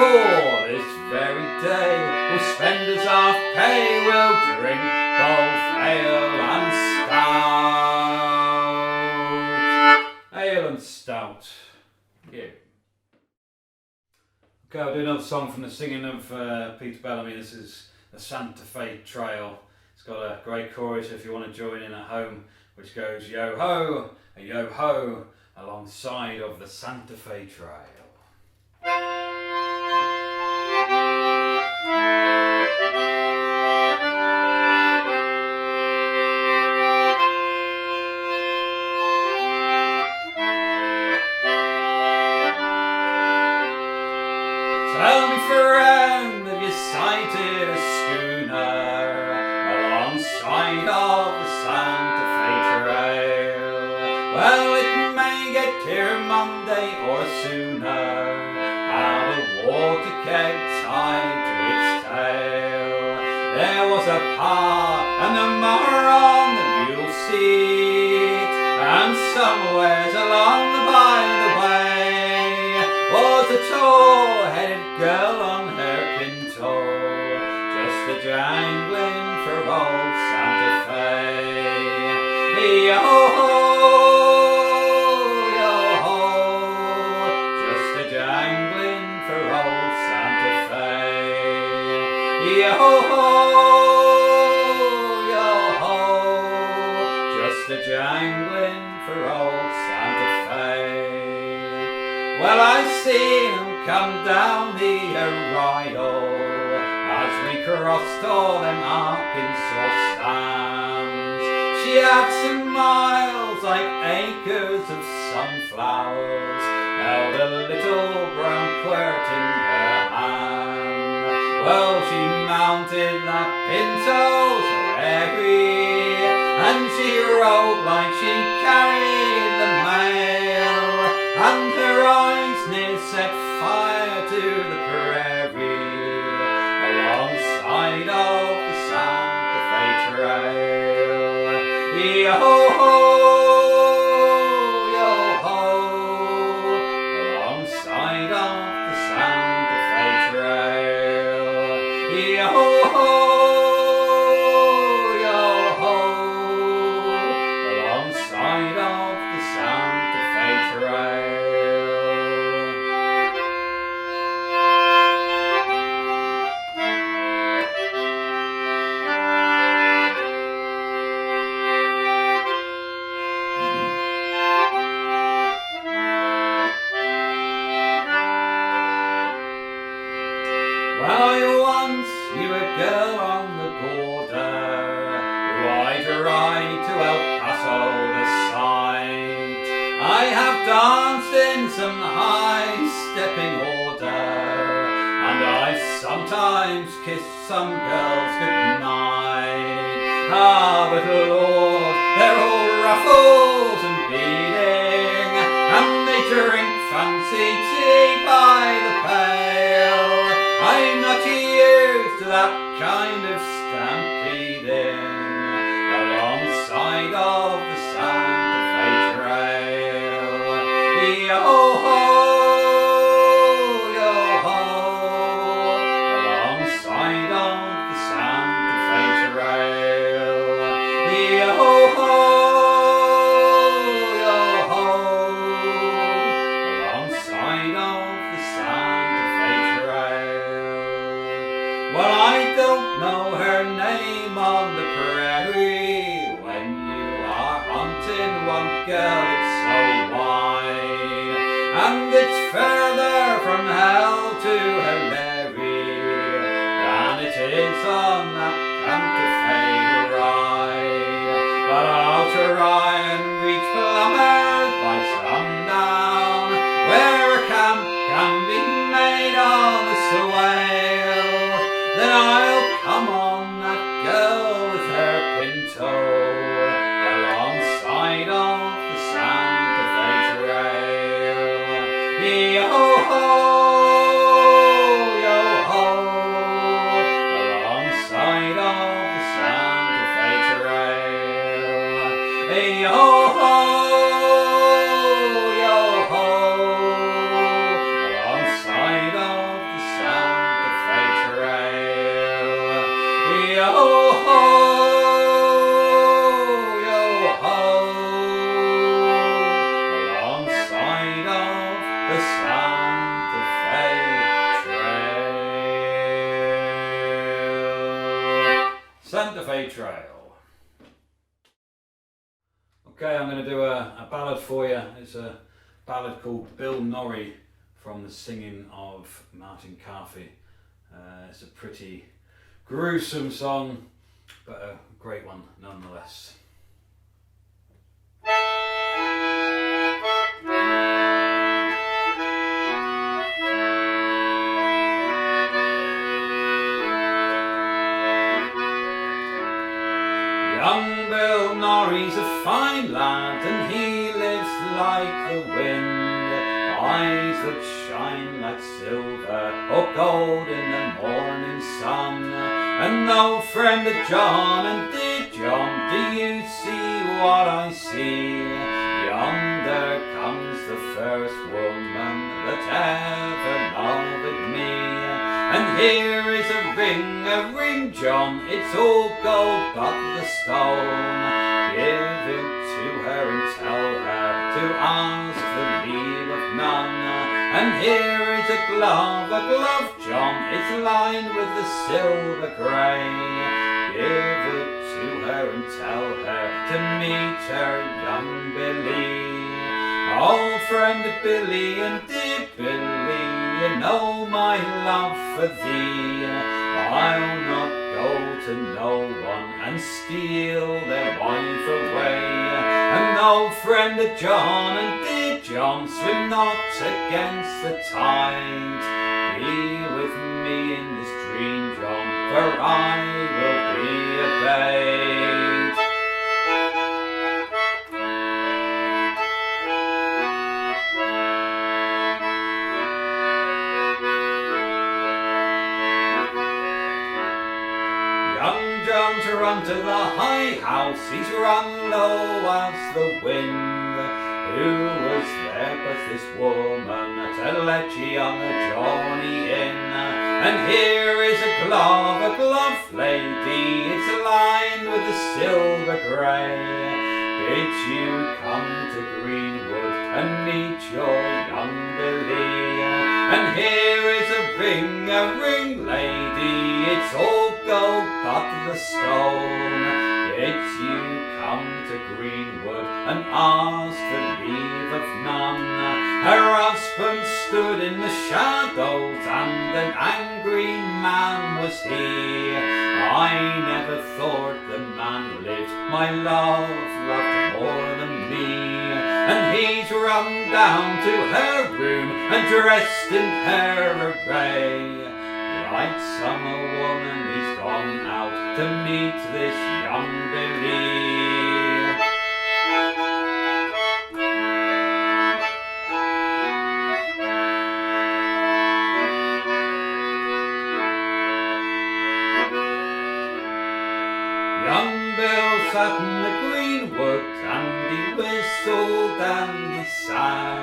for this very day we'll spend as half pay, we'll drink both ale and stout. Ale and stout. Yeah. Okay, I'll do another song from the singing of Peter Bellamy. This is the Santa Fe Trail. It's got a great chorus if you want to join in at home, which goes yo ho, alongside of the Santa Fe Trail. Tell me, friend, have you sighted a schooner alongside of the Santa Fe Trail? Well, it may get here Monday or sooner, have a water keg tied to its tail. There was a pa and a mother on the mule seat, and somewheres along by the way was a tall-headed girl on her pinto, just a jangling for old Santa Fe. Yo-ho, yo-ho, just a jangling for old Santa Fe. Yo-ho, yo-ho, just a jangling for old Santa Fe. Well, I seen him come down the arroyo as we crossed all them Arkansas stands. She had some miles like acres of sunflowers, held a little brown quirt in her hand. Well, she mounted that pinto so heavy, and she rode like she carried the mail, and her eyes near set fire to the prairie alongside of the Santa Fe Trail. Yo-ho, yo-ho, alongside of the Santa Fe Trail. Yo-ho, yo-ho, alongside of the Santa Fe Trail. Well, once you a girl on the border, who I'd ride to El Paso to sight. I have danced in some high-stepping order, and I've sometimes kissed some girls goodnight. Ah, but Lord, they're all ruffles and beading, and they drink fancy tea by the pail. I'm not used to that kind of stampeding alongside of the Santa Fe Trail. Yo-ho, yo-ho, alongside of the Santa Fe Trail. Yo-ho, yo-ho, alongside of the Santa Fe Trail. Well, I don't know her name on the prairie. When you are hunting one girl, it's so wide, and it's further from hell to Hilary than it is on that Santa Fe ride. But I'll try and reach Plumbers by sundown, where a camp can be made on the swale. Then I'll come on that girl with her pinto alongside of the Santa Fe Trail. Yo-ho, yo-ho, alongside of the Santa Fe Trail. Yo-ho, yo-ho, alongside of the Santa Fe Trail. Yo-ho, yo-ho, alongside of the Santa Fe Trail. Santa Fe Trail. Okay, I'm going to do a ballad for you. It's a ballad called Bill Norrie from the singing of Martin Carthy. It's a pretty gruesome song, but a great one nonetheless. Young Bill Norrie's a fine lad, and he lives like the wind, eyes that shine like silver or gold in the morning sun. And no friend of John, and dear John, do you see what I see? Yonder comes the first woman that ever loved me. And here is a ring, John, it's all gold but the stone. Give it to her and tell her to ask the leave of none. And here is a glove, John, it's lined with the silver grain. Give it to her and tell her to meet her young Billy. Old friend Billy and dear Billy, you know my love for thee. I'll not go to no one and steal their wife away. And old friend John and dear John, swim not against the tide. Be with me in this dream, John, for I will be obeyed. Young John's run to the high house, he's run low as the wind. Who was there but this woman to let ye on the journey in? And here is a glove, lady, it's lined with the silver grey. Bid you come to Greenwood and meet your young Billy. And here is a ring, lady, it's all gold but the stone. Bid you come to Greenwood and ask the leave of none. Her husband stood in the shadows and an angry man was he. I never thought the man lived, my love loved more than me. And he's run down to her room and dressed in her array. Like summer woman, he's gone out to meet this young Billy. and he sang,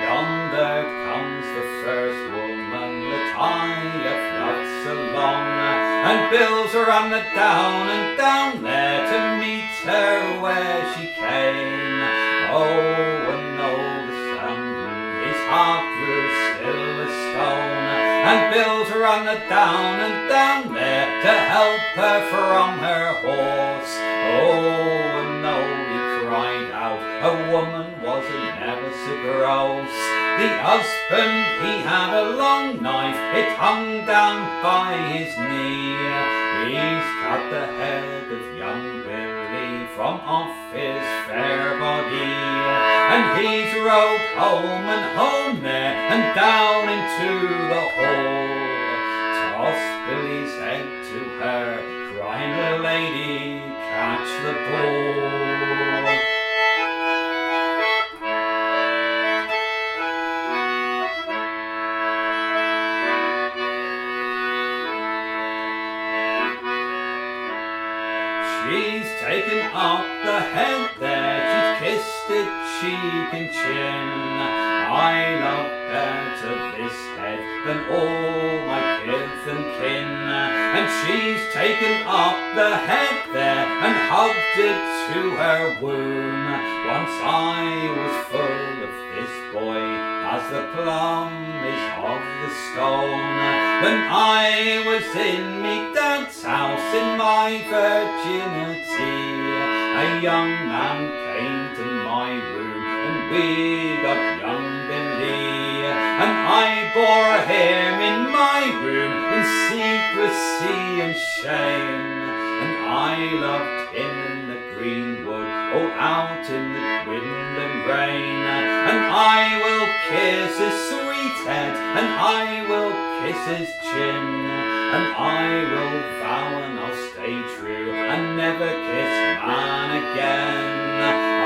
yonder comes the first woman that I have loved so long, and bills are on the down and down there to meet her where she came. Oh, and all the sand, his heart grew still as stone, and bills are on the down and down there to help her from her horse. Oh, and though he cried out, a woman wasn't never so gross. The husband, he had a long knife, it hung down by his knee. He's cut the head of young Billy from off his fair body, and he's rode home and home there and down into the hall. Tossed Billy's head to her, crying, lady, catch the ball. She's taken up the head there, she's kissed it cheek and chin. I love better this head than all my kith and kin. And she's taken up the head there and hugged it to her womb. Once I was full of this boy, as the plum is of the stone. When I was in me dad's house in my virginity, a young man came to my room and we got young Billy, and I bore him in my room in secrecy and shame. And I loved him in the greenwood, oh, out in the wind and rain. And I will kiss his sweet head, and I will kiss his chin, and I will vow and I'll stay true and never kiss man again.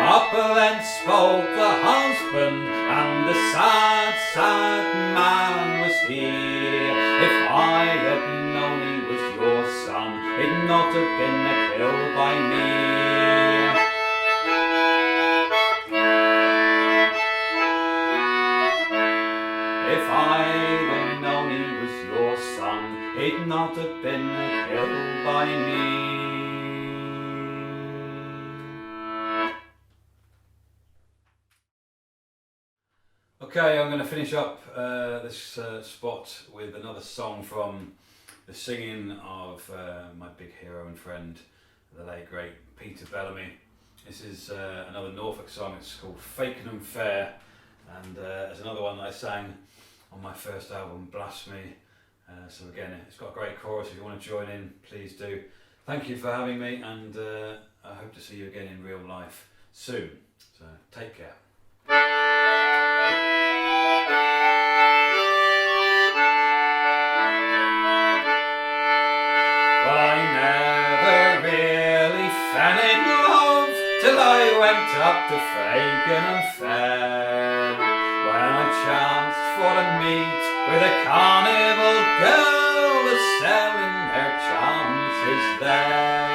Up then spoke the husband, and the sad, sad man was he. If I had known he was your son, he'd not have been killed by me. If I'd have known he was your son, he'd not have been killed by me. Okay, I'm going to finish up this spot with another song from the singing of my big hero and friend, the late great Peter Bellamy. This is another Norfolk song. It's called Fakenham Fair, and it's another one that I sang on my first album, Blasphemy. So again, it's got a great chorus. If you want to join in, please do. Thank you for having me, and I hope to see you again in real life soon. So take care. Well, I never really fell in love till I went up to Fakenham Fair, when I chanced for to meet with a carnival girl that's selling her chances there.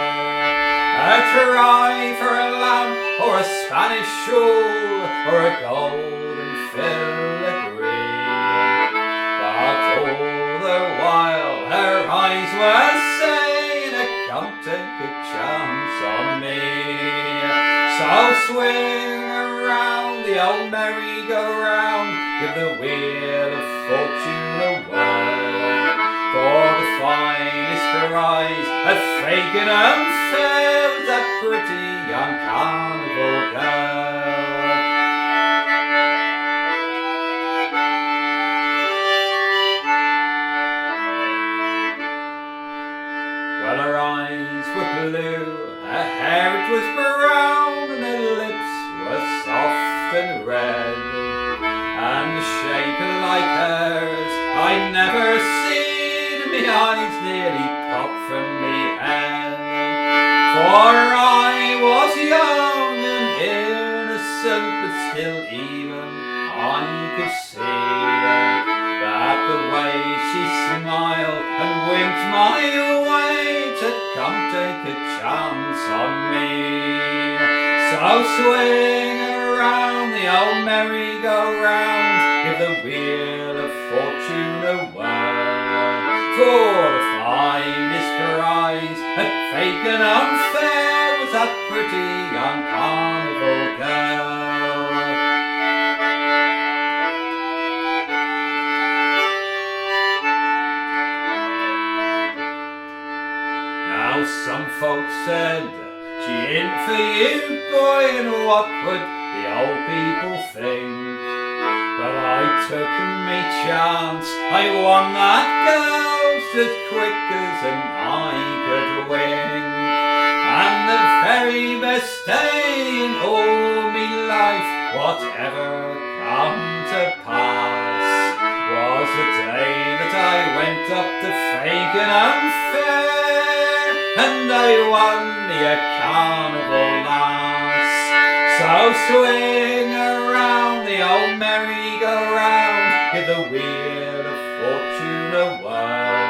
A try for a lamp or a Spanish shawl or a golden filigree, but all the while her eyes were saying, "Come take a chance on me." So swing around the old merry-go-round, give the wheel of fortune a whirl, for the finest prize at Fakenham Fair was that pretty young carnival girl. Well, her eyes were blue, her hair it was brown, and her lips were soft and red, and a shape like hers I never seen, and me eyes nearly popped from me head. For I was young and innocent, but still even I could see that the way she smiled and winked my way to come take a chance on me. So swing around around the old merry-go-round, give the wheel of fortune a whirl. For the finest prize at fake and unfair was that pretty young carnival girl. Now some folks said she ain't for you, boy, and what would the old people think? But I took me chance, I won that girl as quick as an eye could wing. And the very best day in all me life, whatever come to pass, was the day that I went up to fake and unfair, and I won me a carnival lass. So swing around the old merry-go-round, give the wheel of fortune a whirl.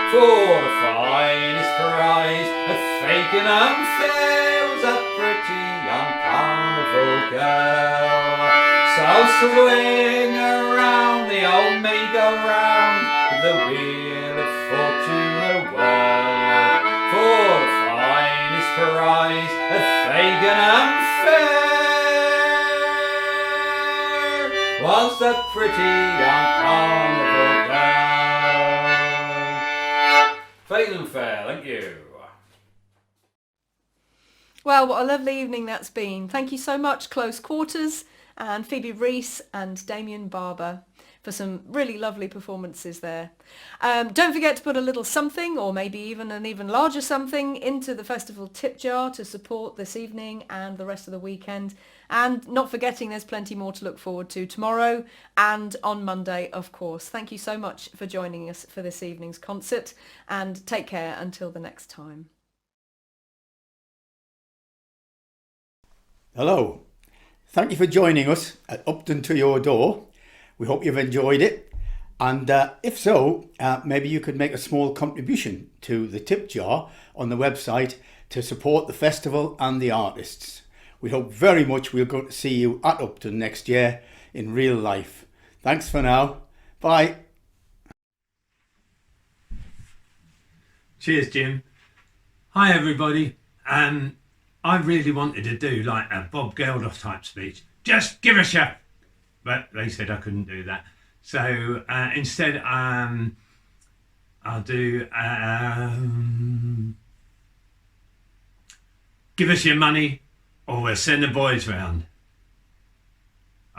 For the finest prize at fake and unfair was a pretty young carnival girl. So swing around the old merry-go-round, give the wheel of fortune a whirl. For the finest prize at fake and unfair was the pretty young carnival girl. Fake and fair, thank you. Well, what a lovely evening that's been. Thank you so much, Close Quarters, and Phoebe Rees and Damien Barber, for some really lovely performances there. Don't forget to put a little something, or maybe even an even larger something, into the festival tip jar to support this evening and the rest of the weekend. And not forgetting there's plenty more to look forward to tomorrow and on Monday, of course. Thank you so much for joining us for this evening's concert, and take care until the next time. Hello. Thank you for joining us at Upton to Your Door. We hope you've enjoyed it. And if so, maybe you could make a small contribution to the tip jar on the website to support the festival and the artists. We hope very much we're going to see you at Upton next year in real life. Thanks for now. Bye. Cheers, Jim. Hi, everybody. I really wanted to do like a Bob Geldof type speech. Just give a shot. But they said I couldn't do that. So instead, I'll do give us your money or we'll send the boys round.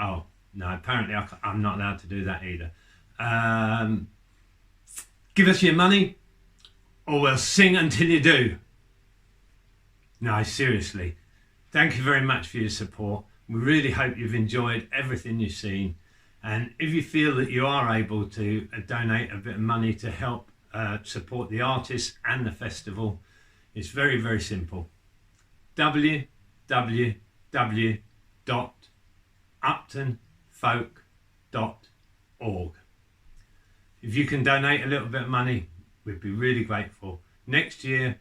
Oh, no, apparently I'm not allowed to do that either. Give us your money or we'll sing until you do. No, seriously. Thank you very much for your support. We really hope you've enjoyed everything you've seen. And if you feel that you are able to donate a bit of money to help support the artists and the festival, it's very, very simple. www.uptonfolk.org. If you can donate a little bit of money, we'd be really grateful. Next year,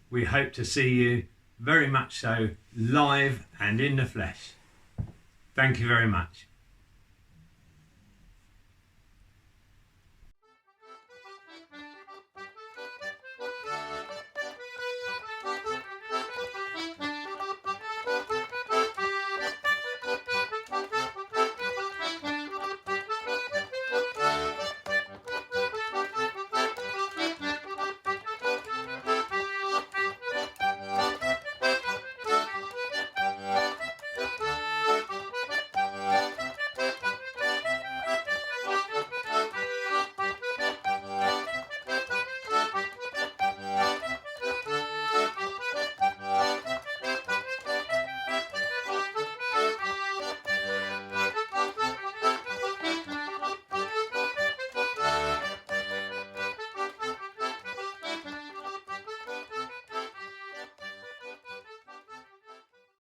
we hope to see you very much so live and in the flesh. Thank you very much.